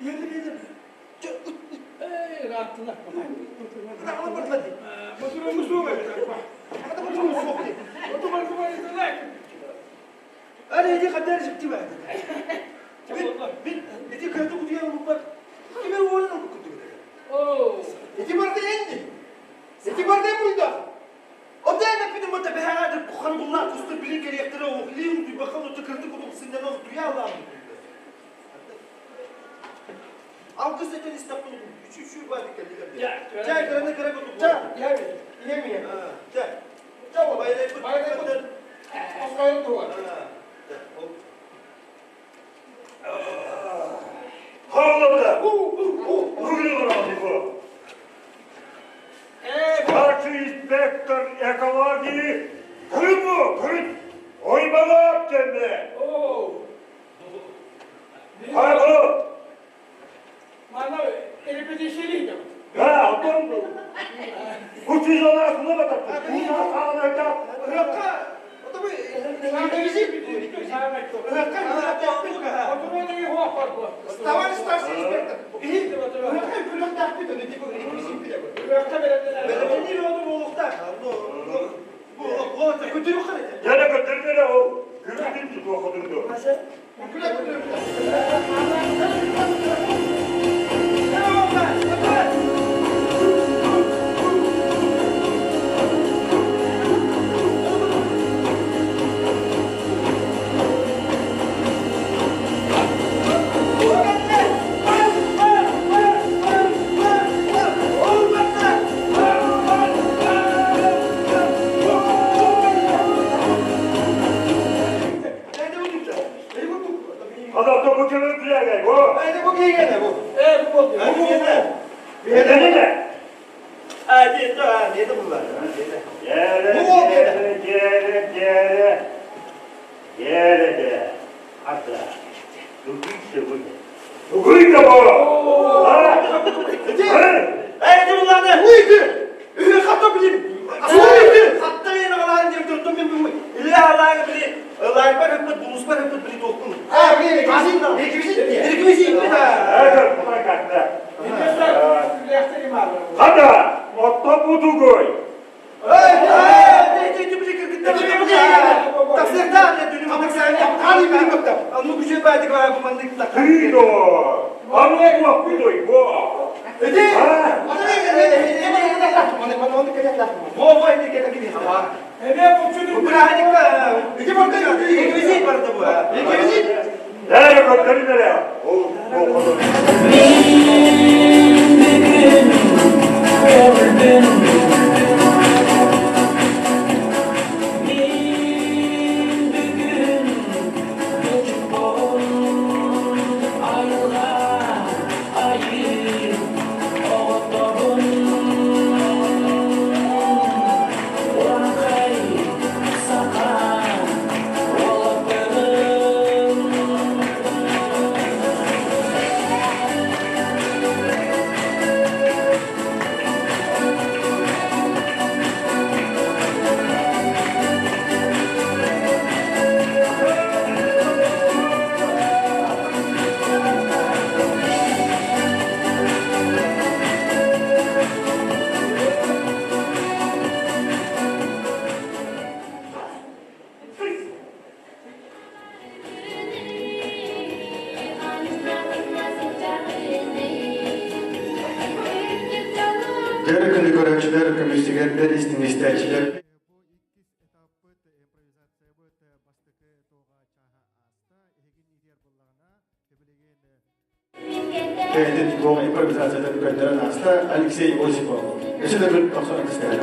Yedim. Rahatına. Rahatına bakmadı. Motorumuz yok. Hadi motorumuz yok. Motorumuz var. Hadi hadi kadar çıktı be. Iti kırdı kutuya vurup kime oğlunu kutu iti barda yendi. Iti barda buydu. O da ne benim o da beharadır kukan bunlar kustu bilin gerektire o liyum bir bakalım o da kırdı kutu sinden o duya Allah'ım. Algı zaten İstanbul'u şu vardı geldiler. Çay kırana kara kutu. Çay. Yemiyor. Çay. Çay bayılay kutu. Bayılay kutu. Osmanlı duvar. Havlada. Vuruyorlar abi bu. Karşı inspektör ekoloji. Kırın mı? Kırın. Oymalı kendine. Hayır bu. Bana elbette şeyliydi. Ha, adam bu. Bu çiz ona aklına bakar. Bu da sağlayacak. Irak'a. O da bu. Sağlayıcı. Irak'a. Oturmanın iyi hava var bu. Tavan istersen inspektör. İyi. Irak'a külük takip ediyor. Irak'a belediyeler. Ben ne oldu bu olukta? Bu kötü yok hadi. Yana götürdü de o. Gülüdün ki bu okudun. Nasıl? Külük. Adam da bu kere diye gel. Bu. Hadi bu gene bu. Bu oldu. Bu gene. Nedeni ne? Hadi ne de bunlar. Yere. Hatta. Dukuysa bu. Dukuysa bu. Hadi bunlar ne? Buydu. Hatta bileyim. Hatta yine Allah'ın diye tuttum ben. İlla Allah'ın bileyim. Allah'ın bak hep bulmuş bak hep bileyim dokun. Ha bir ekibisi diye. Ekibisi Evet, buna kalktı. Hadi, otta budu koy. Kıydo. Anlık vakti doy bu. Değerli göklerin nereye? O kadar. Жаркын көрәкчеләр, көмүстегәннәр, истиңестәчләр. Тәhdид бұл импровизациядан көндерен аста Алексей Осипов. Эшеле бер тохсон истәләр.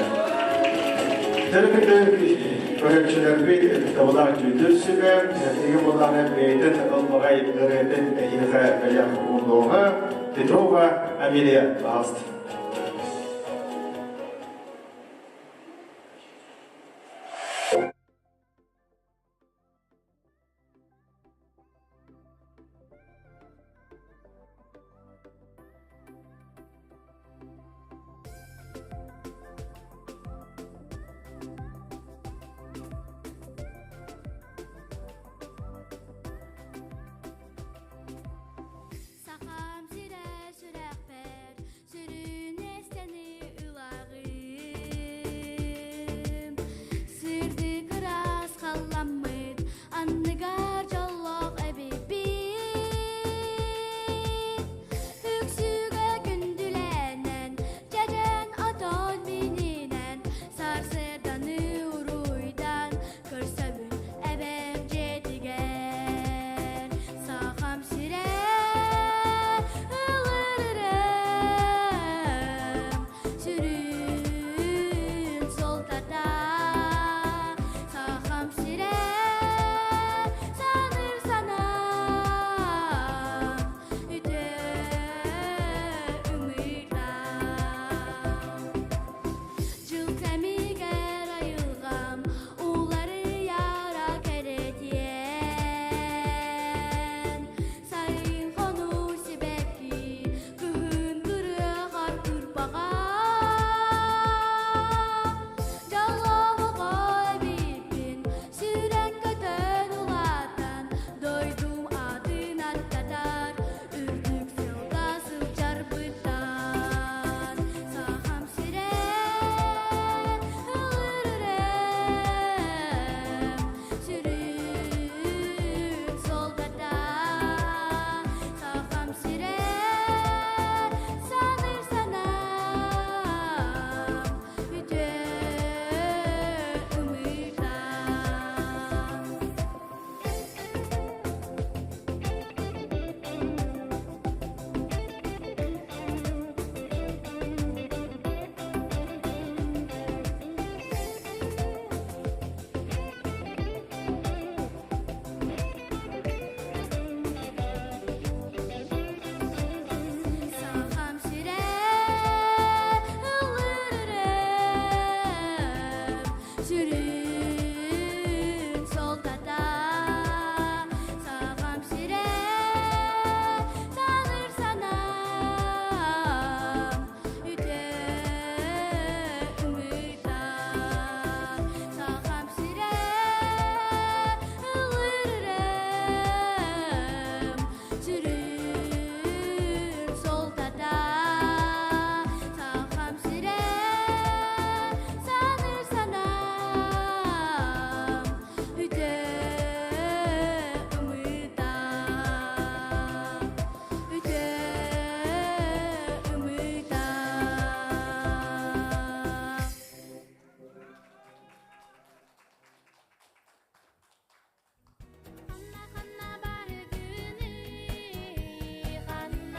Жаркында көрәкчеләр бит табылар жүдүсүгә, теге булганы бейтен албагай дәрәдән әйгә белән улдога Петрова Амелия Аст. Sakam sire sürekber, sürün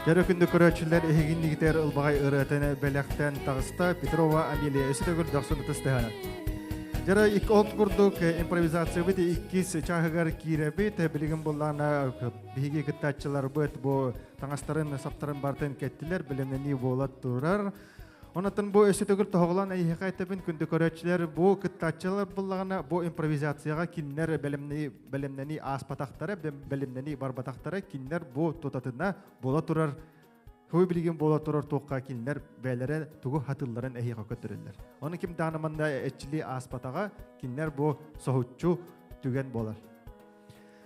Жары күнді көрәтшілер егінлігітер ұлбағай ұрытыны бәліқтен тағыста Петрова Амелия өсітігіл дақсыны тұстығаны. Жары ик олт күрдік импровизация бұд иккіз чағығар киребі тәбілігін болағына бігі күттатчылар бұд бұ таңастарын саптарын бартын кәттілер білімнені болат тұрар. Онатын бұ өсітігіл тұғылан әйіға айтабын күнді көрәтшілер бұ күттатчылар болағына бұ импровизацияға кинлер білімнені аспатақтары, білімнені барбатақтары кинлер бұ тұтатына бола тұрар. Хүй білген бола тұрар тоққа кинлер бәлері тұғы хатылларын әйіға көтірілер. Оны кім дағынымында әтчілі аспатаға кинлер бұ соғытчу түген болар.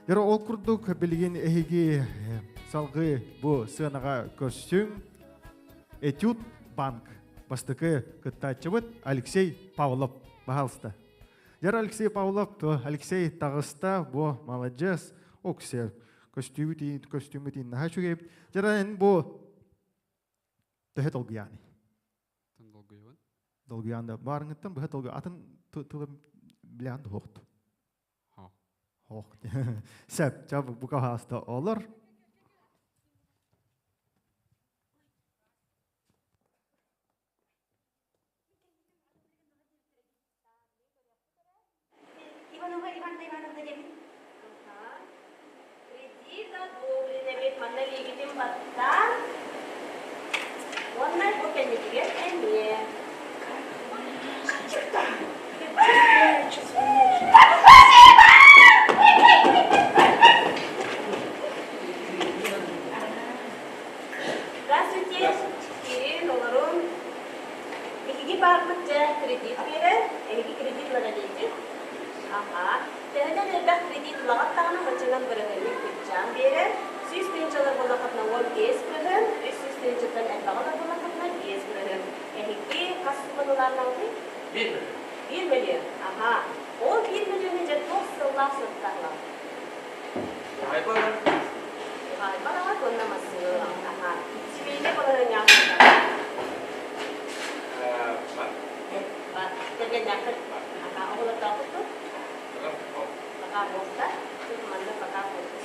Дері ол күрдік білген әйіге салғы бұ сынаға көстің этюд банк. Бастықы күттатчыбыт Алексей Павлов бағалысты. Жар Алексей Павлов, Алексей тағыста, бұ молодец, оксер, костюмі дейін наға шүгейіп. Жар ән бұ түхет олғияны. Долғияны барыңыттың, бұхет олғы атын тұлым біләнді хоқты. Хоқты. Сәп, жабы бұқа ғасты олар. Здравствуйте, Ирина, Ларун. Беги барбытча кредит берер, эги кредит нададите. Ага. Тәһәдән элбәк кредит лагаттагына мачаган берәгәле күчән берер. Сіз тенчалар булакатна 15 берер, сіз тенчалар элбәгә булакатна 10 берер. Эги касыбыларның 1 миллион. Ага. Ол 1 миллионны же 9 сыллап саттарлар. Hayvanlar konnaması. Aha. Sivile konuların yapmışlar. Bak. Tergen yakın. Aha. Oğlan da tuttu. Bakar olsa. Tutmanla bakar olsa.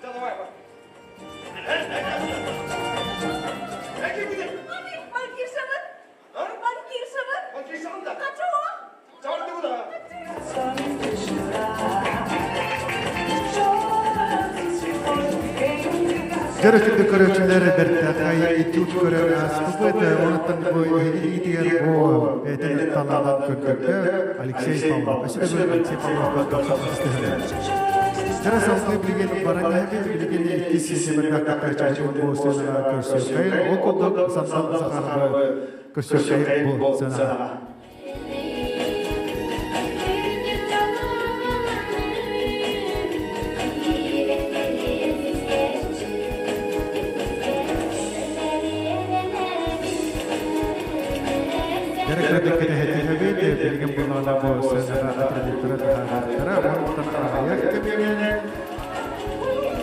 Давай, Жаргал көрөчүлөр бертахай итүт көрөр аспыт онтон бой идигер бо этен талалан көрдө Алексей Павлов. Алексей Павлов. Жара салгы билген бараңа билген итисине качачы болсона көрсөкөй, окодок сандал сахарбы көрсөкөй болсона. Bilgin bunlarla bu sözlere atrediktöre dahalara ondan ayak kemene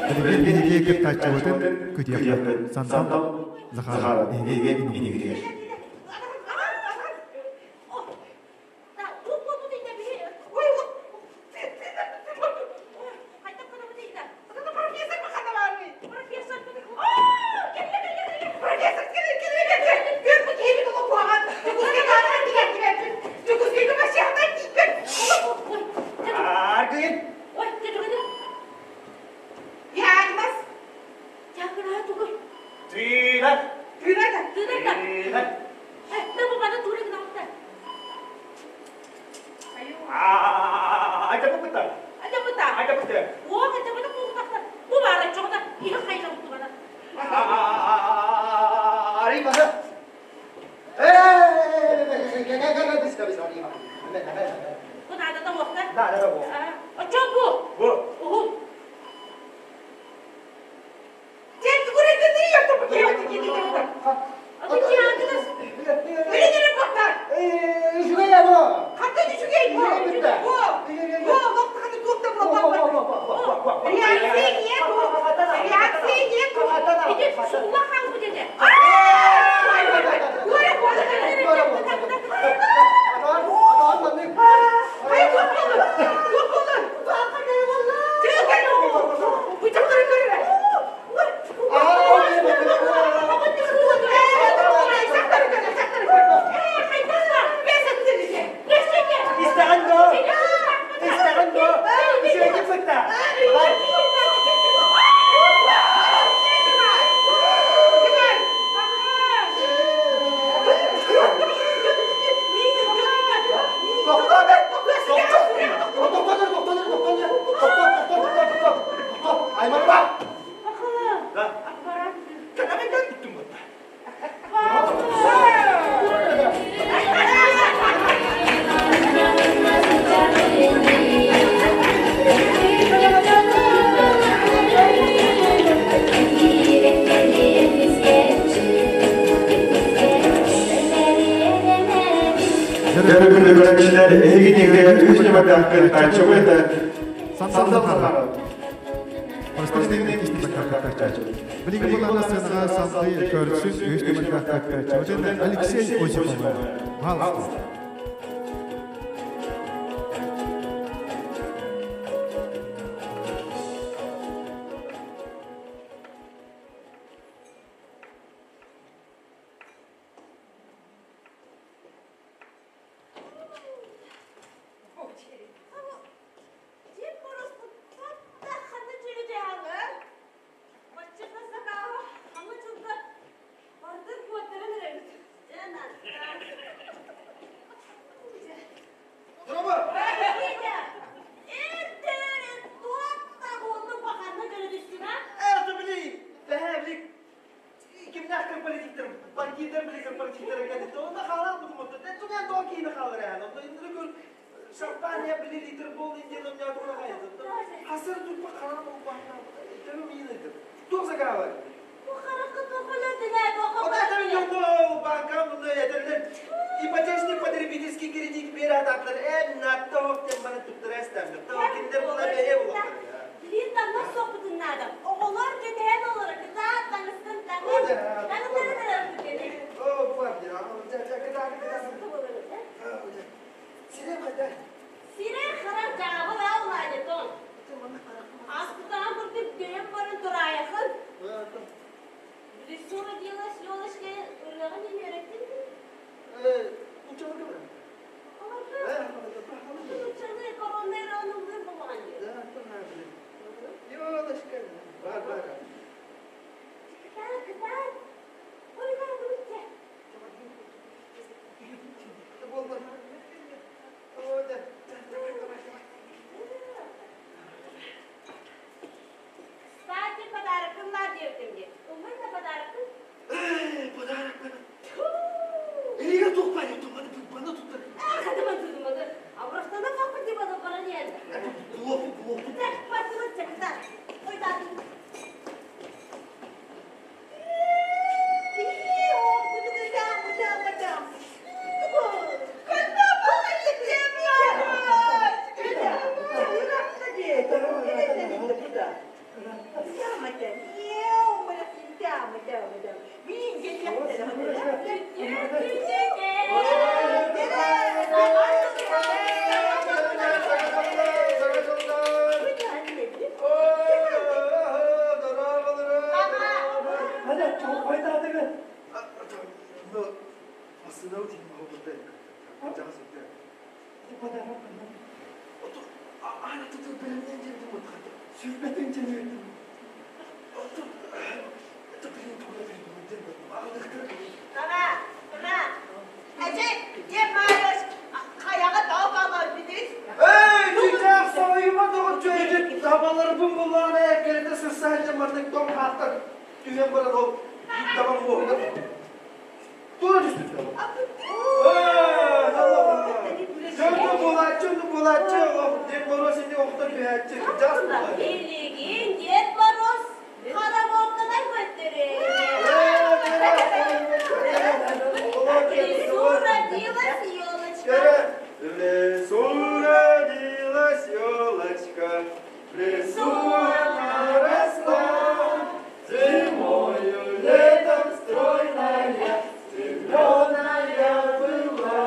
bilgin bilgiye kıtaçıvıdın kütüyaptın sandal zahara inigir. Алексей Осипов. Ипотечный потребительский кредит берет атлар на то, тем более тут растем. То киндер была беевла. Линда на сопутун надо. Оголор кетен олар. Кыта таныстын таңы. Таңы кетен. О, папа, кыта. Сире кайда? Сире харап жабы аллайды тон. Аспытан бүртүп дем барын тураяхын. Рисура делась ёлышке урлаган не меректин. Учалы кабы? Учалы коронерону выбывание. Ёлышке. Бар. Сынау дейін мағылды. Жағыз өтті. Подарок қана. Ана тұты білімнен жерді мұтқады. Сүрбетін жемейді. Билигин Дед Мороз каработкадан көттерең. В лесу родилась елочка. В лесу она росла, зимою, летом стройная, зеленая была.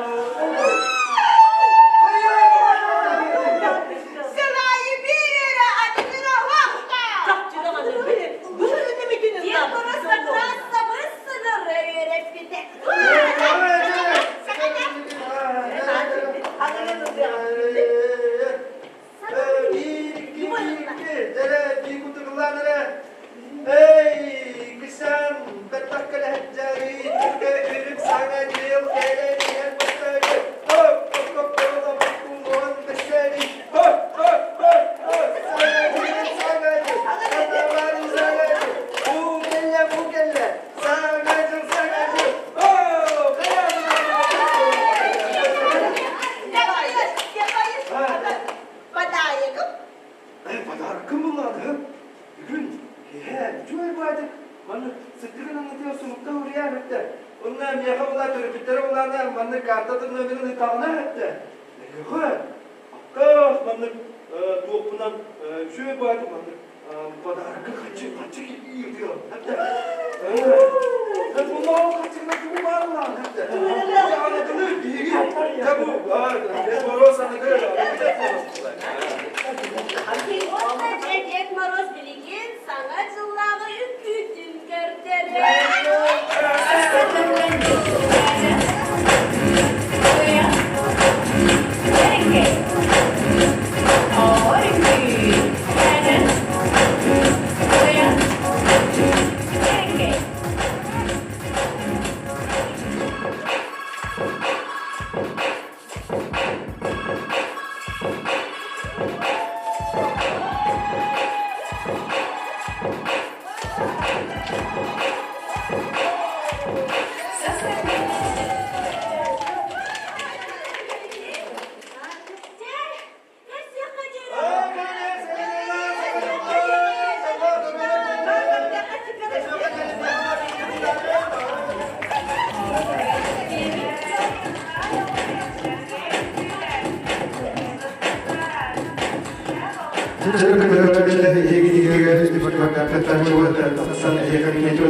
Дед Мороз билигин саңа жыллағы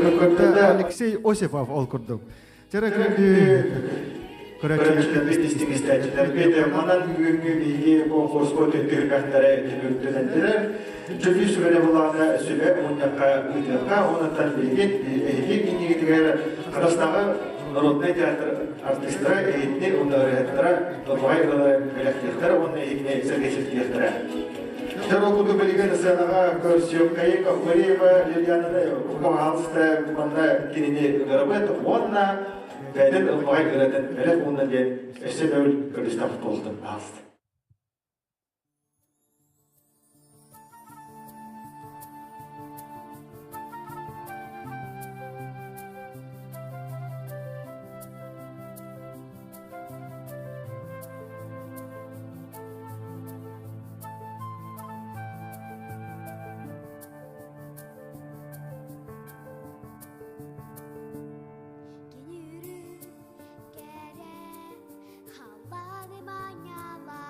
үкүтүн Алексей Осипов ол күрдік. Манан бүгінгі бейге конкурсқа төттіргақтары үлттілендірер. Жүлі сүгілі бұлағына сүбе мұндақа үйтіға, онаттан білген егетігер Қырыстағы народный театр артистері егетіне онда өреттері, Нұрбай білектектері, оны егіне сәргесеттектері. Жарокуду білген сценаға көрсөккайы Кафмариева Лилиананы ұқпағалысты бұқанда кеніне ғырыбы, онна бәйден ұлмағай ғыратын бәлек ондан ден әсен өл көрістап толды алысты. Halani manyala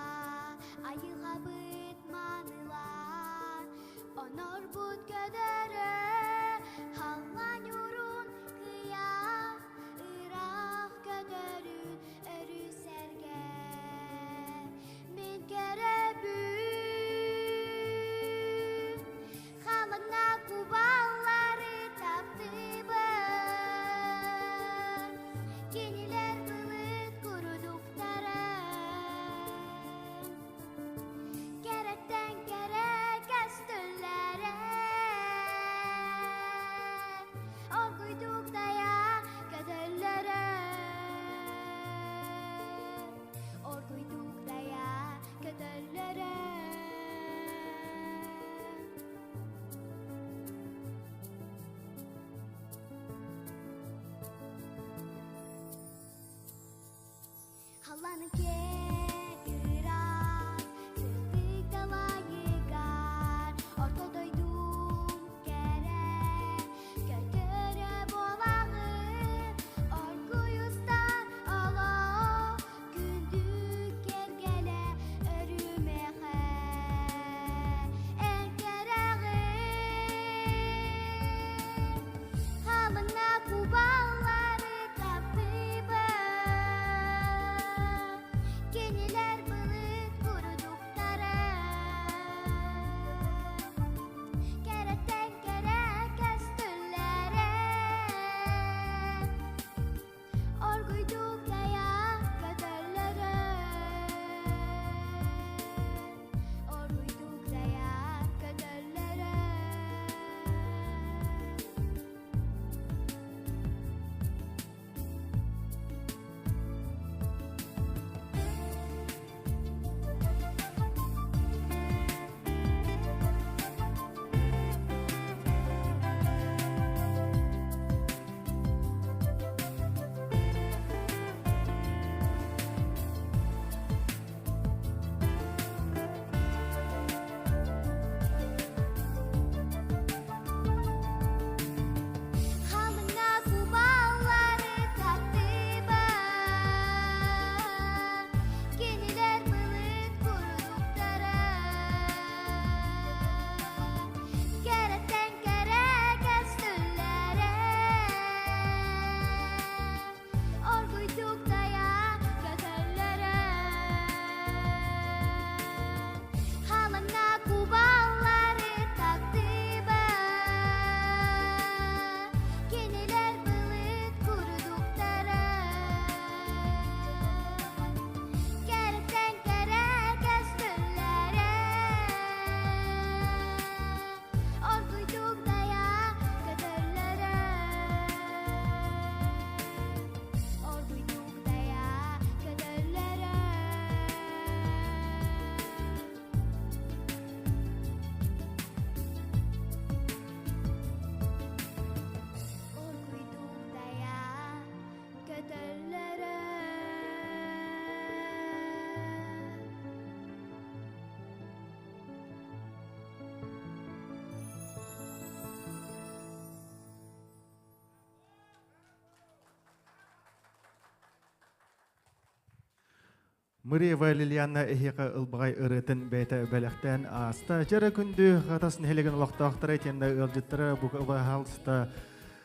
Мырева Лилиана эхиқа ылбағай ырытын бәйті бәліқтен аста. Жары күнді ғатасын хелеген ұлақтақтары тенді ұлжыттары бұғы халыста.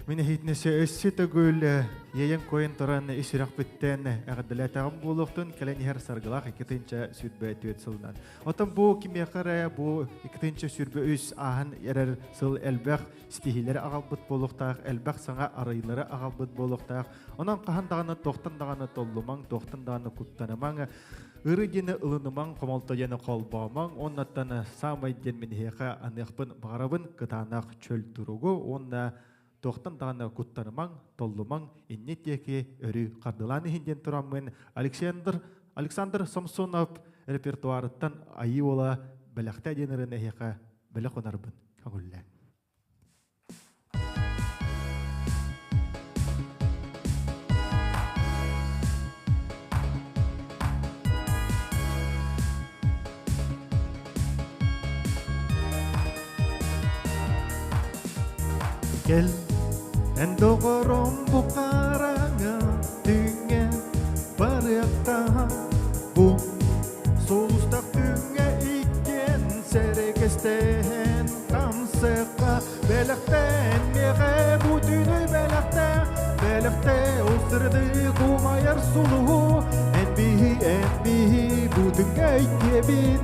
Мені хитнесі өссі түгіл ейін койын тұран үсірақ бүттен әғділі тағым болуқтын кәлен ехер сарғылақ 2-ші сүрбі төт сылынан. Отын бұл кемеқары бұл 2-ші сүрбі өс ағын ерер сыл әлбәқ стихилері ағалбыт болуқтақ, әлбәқ саңа арайлары ағалбыт болуқтақ. Онан қағандағаны тоқтындағаны толлымаң, тоқтындағаны күттанымаң, ұры дені ұлынымаң, қомалты дені қолбауымаң, оннаттаны самай денмен хеқа анықпын бағарабын қытанақ чөл тұруғы, онна тоқтан дағаны күттанымаң, толлымаң, иннет еке өрі қардыланы хинден тұрамын. Александр Самсонов репертуарыттан айы ола бәліқті денеріне хеқа бәліқ онарбын. Қаңыллән. Gel, en doğurum bu karanga dünya barıkta bu soğustak dünya iken serekesteğen kamsıqa belekten meğe bu dünü belekte osırdı kumayar suluhu en bihi bu dünya ikebin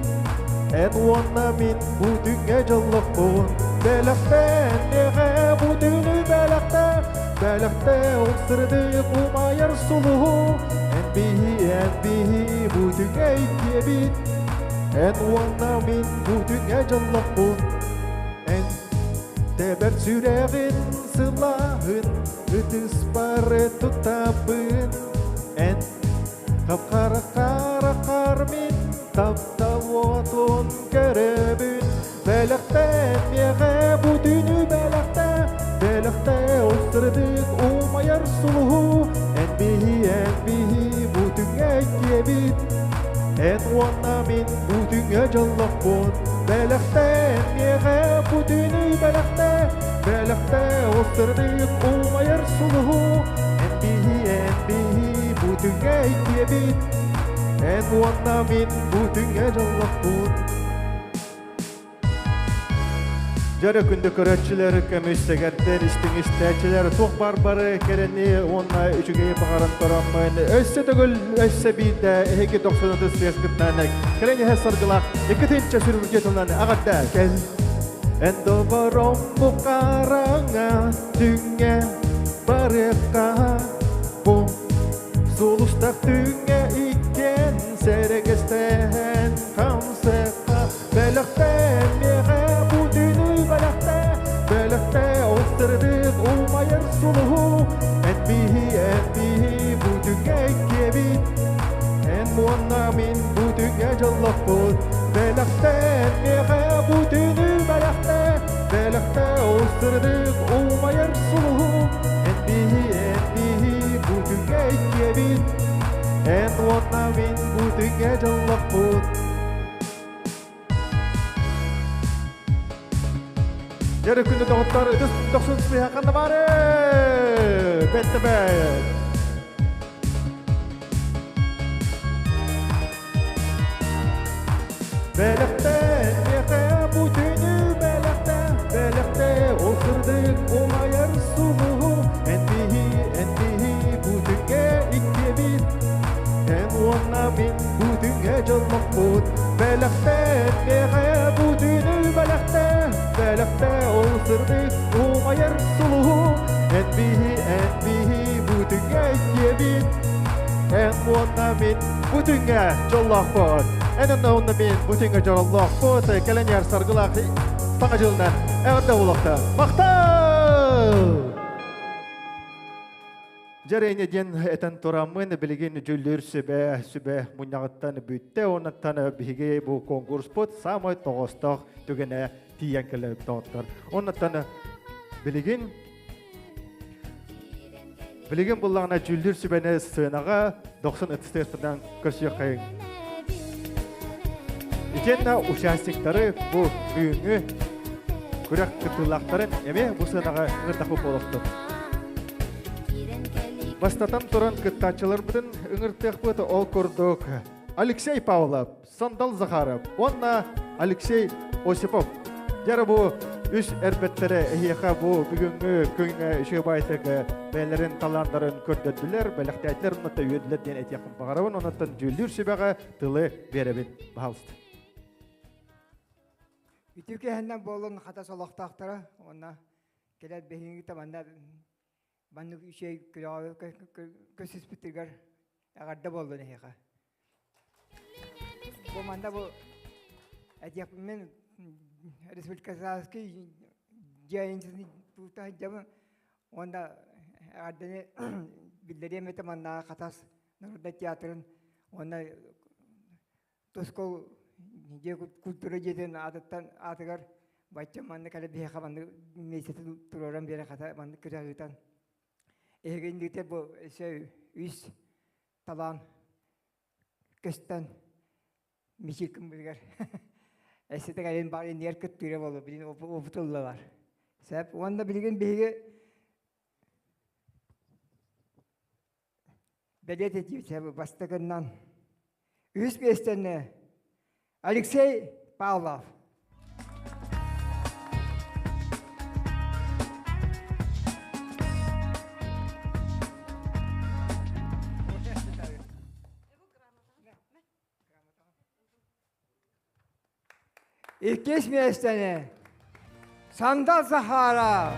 en wanna min bu dünya callak bon belekten meğe bu dünü belekte osırdı kumayar suluhu en bihi bu dünya ikebin en wanna min bu dünya callak bon en teber süreğin sılahın ötüs pare tutapın en kapkara karmin taptavotun kerebün belekten meğe bu dünü belekte ostırdık umayar suluhu en bihi bu dünya En ona min bütüne jallakpın Belekten meğe bütünü Belekte ostırdık umayır suluhu En bihi bütüne ikiye En ona min bütüne jallakpın Jara күндө көрөчүлөр көмүстөгөрдөн иштин истечилер тук барбары керени онна үчүгө багаран торамын өссө төгүл өссө бийде эги 90 сыяскытнан керени хесаргыла экинчи сүрүргетунан агадда кел эндо бором букараңа түңе барыкка бу сулустак түңе икен серегестен камсыкка белектен меге Belekte ostırdık umayır suluhu En bihi bütüge kebit En muanna min bütüge jallak bud Belekten meğe bütünü Belekte ostırdık umayır suluhu En bihi bütüge kebit En muanna min bütüge jallak bud Yarı günde doğutlar, doksun sıhhiye kanı var. Bette bet. Belekte, meğe bütünü Belekte, osırdık umayır suluhu En bihi bütüge ikiye bit En ona min bütüge jallak bud Belekte, meğe bütünü Belekte osırdık umayır suluhu En bihi bütüge ikiye En ona min bütüge jallak bud En ona min bütüge jallak bud Kelen yer sargılak sana jıldan Eğerde ulakta Maktal! Jarayne den eten toramın bilgin jüllür sübe munyağıttan bütte onattan bihige bu konkurs pot samoy toğostaq tügene tiyan kelep toğutlar. Onattan bilgin bullağına jüllür sübene sığınağa 90 ıtısırdan köşüye kayın. İkenna uşastikleri bu büyüğünü күрәк кытылактарын эме бу сынаға ыңыртақып болықты. Бастатан туран кыттачылар бүтін ыңыртақ бұты ол көрдік. Алексей Павлов, Сандал Захаров, онна Алексей Осипов. Жары бұл үш әрбеттері әйеқа бұл бүгінгі көңі үші байтығы бәлерін таландарын көрдіділер, бәліқтәйтлер ұнатта өйділер ден әтияқын бағарауын, онаттан жүлдір шебеға тылы беребін бағалысты. Ütüke henden bolun hata solaqtaqtara ona keled behingi tamanda bannu şey kulağı kösüs bitirgar agarda boldu ne heka. Bu manda bu ajapmen Respublika Sağski jayıncını tuta jama onda adene bildiriye metamanda hatas narda tiyatrın ona tosko je kultura jeden adattan atagar bacca manne kala biha kamandı mesete program bere kata manne kırağıtan egen dite bu şey üs talan kestan miçikim bilger esete gelen bari niyer kıttıra bolu bilin o futullar sep onda bilgen bege bedet ediyor sep bastakandan üs bestenle Алексей Павлов. İlk mesleğine Sandal Zahara.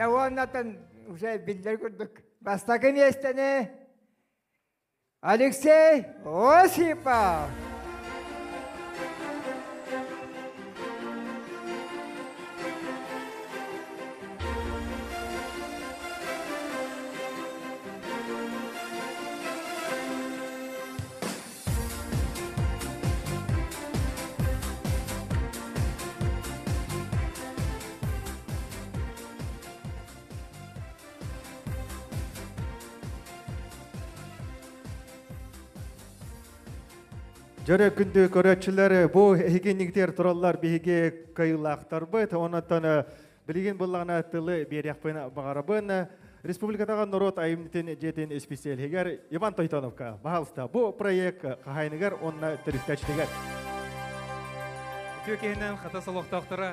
Javonatan уже bildir gördük. Bastaki mesleğine Alexey Osipov. Жөрі күнді көрәтшілері бұл егенігдер тұралар бейге кайылақтар бұд. Онаттан білген болағына тылы берияқпен бағарабын. Республикадағы народ айымнетін жетін специалегер Иван Тойтановка. Бағалыста бұл проект қағайынығар онына түріктәчілігер. Төкенен қата солықтақтыра.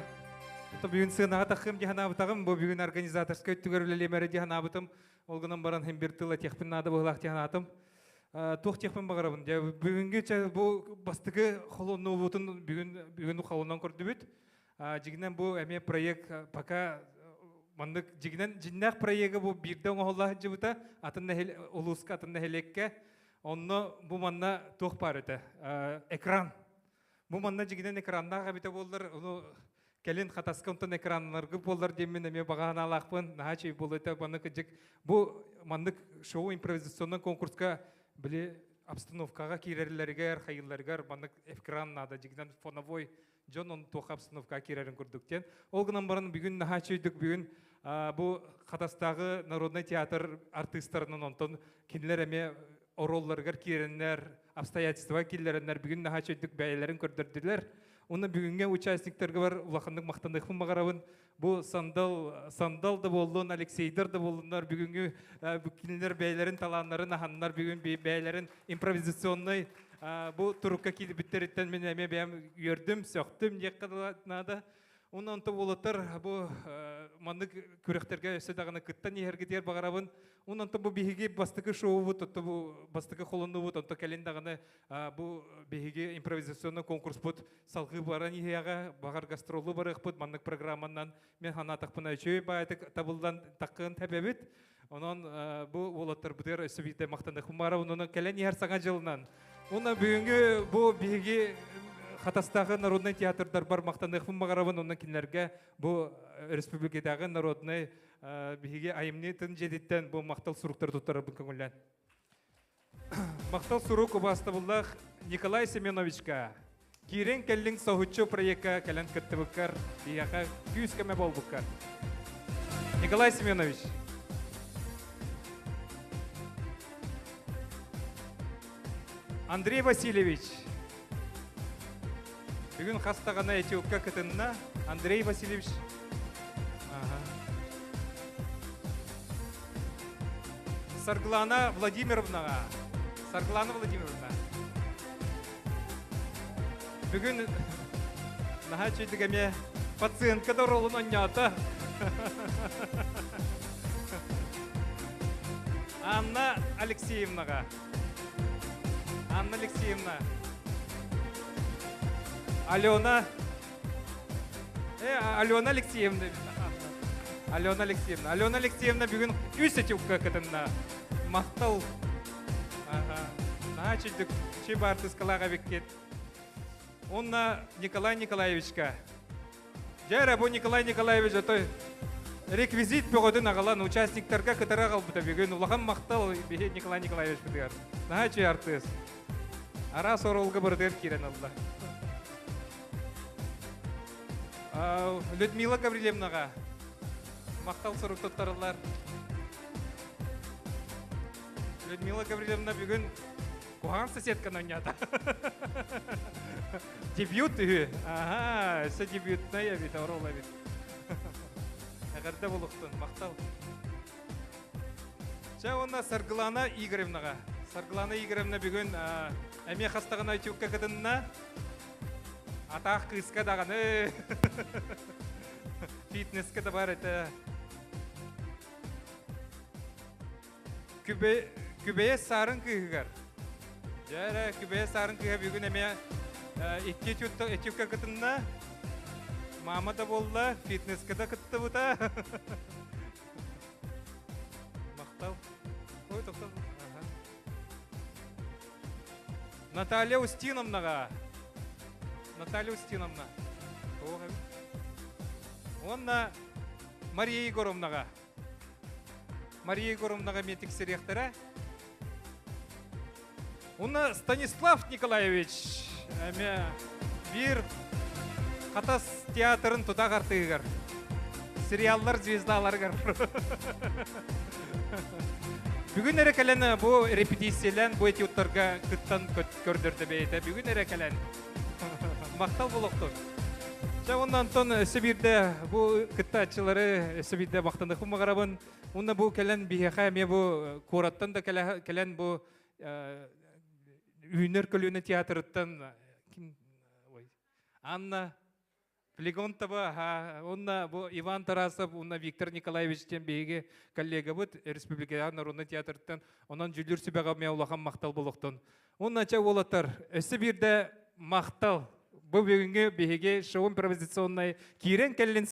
Бүгін сынаға тақым дегені абытағым, бұл бүгін организаторсқа өттігерлі мәре дегені абытым. Олғынан баран hem bir тылы текпін нады бұғылақ дегені атым. Тоқ текпін бағарабын. Бүгінгі бұл бастығы қолуыны ұлытын бүгін қолуынан көрді бүт. Жігінен бұл әме проект пока мандық жігінен жиннақ проекті бұл бірді оңғылағы жібіта ұлысқа атында хелекке. Онны бұл манна тоқ бар еті. Экран. Бұл манна жігінен экраннаға біті болдыр. Кәлін қатасқа ұнтын экранларғы болдар демен әме бағана алақпын. Наға чей бол еті мандық жік. Бұл мандық шоу импровизационный конкурсқа біле обстановкаға керерлерігер, қайылларығар мандық экран нада жігінен фоновой жон оны тоқ обстановкаға керерін көрдіктен. Олғынан барын бүгін наға чейдік бүгін бұл қатастағы народный театр артистерінің онтын кенілер әме оролларығар керенлер, обстоятельства келерінлер бүгін наға чейдік бәйелерін көрдірділер. Оны бүгінге участниктерге бар ұлақындық мақтандықпын бағарабын. Бұл Сандал да болуын, Алексейдер да болуынлар бүгінгі кенілер бәйлерін таланларын ағанлар бүгін бәйлерін импровизационный бұл тұрыққа кейді біттереттен мен әме бәйім өрдім, сөқтім, не қадалатынады. Оны онты болытыр, бұл мандық көректерге өсідағына күттан ергедер бағарабын. Оны онты бұл бейге бастығы шоу бұд, бастығы қолынды бұд, онты кәлендағына бұл бейге импровизационный конкурс бұд, салғы баран егеға, бағар гастролы барық бұд, мандық программаннан мен хана тақпына өчөй байытық табылдан таққын тәбәбет. Онын бұл олаттыр бұдыр өсі бейді мақтандық бұмара, оны кәлен егер саңа жылынан. Оны бүгінгі бұл бейге Қатастағы народный театрдар бар мақтандықпын мағарабын оның кенлерге бұл республикадағы народный бейге айымны тын жедеттен бұл мақтал сұруқтар тұттарабын көңілден. Мақтал сұруқ ұбасты бұллақ Николай Семеновичка. Кейрен кәлдің сауытчы проекқа кәлін күтті бұққар, бейяға күйіз кәме бол бұққар. Николай Семенович. Андрей Васильевич. Бүгін қастағана Этиопка кітінна Андрей Васильевич. Сарглана Владимировнаға. Сарглана Владимировна. Бүгін наға чөйдік әме пациентка да ролын ойнаты. Анна Алексеевнаға. Анна Алексеевна. Алена Алексеевна. Алена Алексеевна. Алена Алексеевна бүгін үсеті үкка кітінна. Мақтал. Наға чүйдік чүй барды скалаға беккет. Онна Николай Николаевичка. Жәрі бұл Николай Николаевич өтой реквизит бөғөдің ағалан участниктерға кітіра қалбыта бүгін. Улаған мақтал Николай Николаевич бұдығар. Наға чүй артыз. Ара соролғы бұрдыр керен алла. Людмила Гаврилевнаға мақтал сұруқ тұттарылар. Людмила Гаврилевна бүгін қоған соседканы ойнады. Дебют үйі. Өсі дебютна ебет, ауырол ебет. Әғірді болуқтын, мақтал. Жа онна Сарглана Игоревнаға. Сарглана Игоревна бүгін әме қастағын айтуыққа кідінна атақ қысқа дағаны фитнеске да бар әті. Күбейе сарын күйігер. Жәрі күбейе сарын күйіге бүгін әме етюкка күтінна мама да болды, фитнеске да күтті бұта. Мақтал. Ой, тоқтал. Наталья Устиновнаға. Наталья Устиновна. Онна Мария Егоровнаға. Мария Егоровнаға мен тексеректірі. Онна Станислав Николаевич. Bir қатас театрын тұтақ артығығыр. Сериаллар, звездалар ғыр. Бүгін әрекелен бұл репетициялан бұл этюдтарға күттан көрдірді бейті. Бүгін әрекелен мақтал болуқтыр. Ондан тон Сибирде бұл күттатчылары Сибирде мақтандық бұл мағарабын. Онда бұл кәлен бейхақа ме бұл қораттан да кәлен бұл үйінер көліні театрыттан Анна Плегонтова, онна бұл Иван Тарасов, онна Виктор Николаевичтен бейге коллега бұд, Республикада Народный театрыттан, онан жүлдір сүбәға ме олақан мақтал болуқтын. Онна ча олатар, Сибирде мақтал, бұл бүгінгі бейге шоу импровизационный кирен кәлін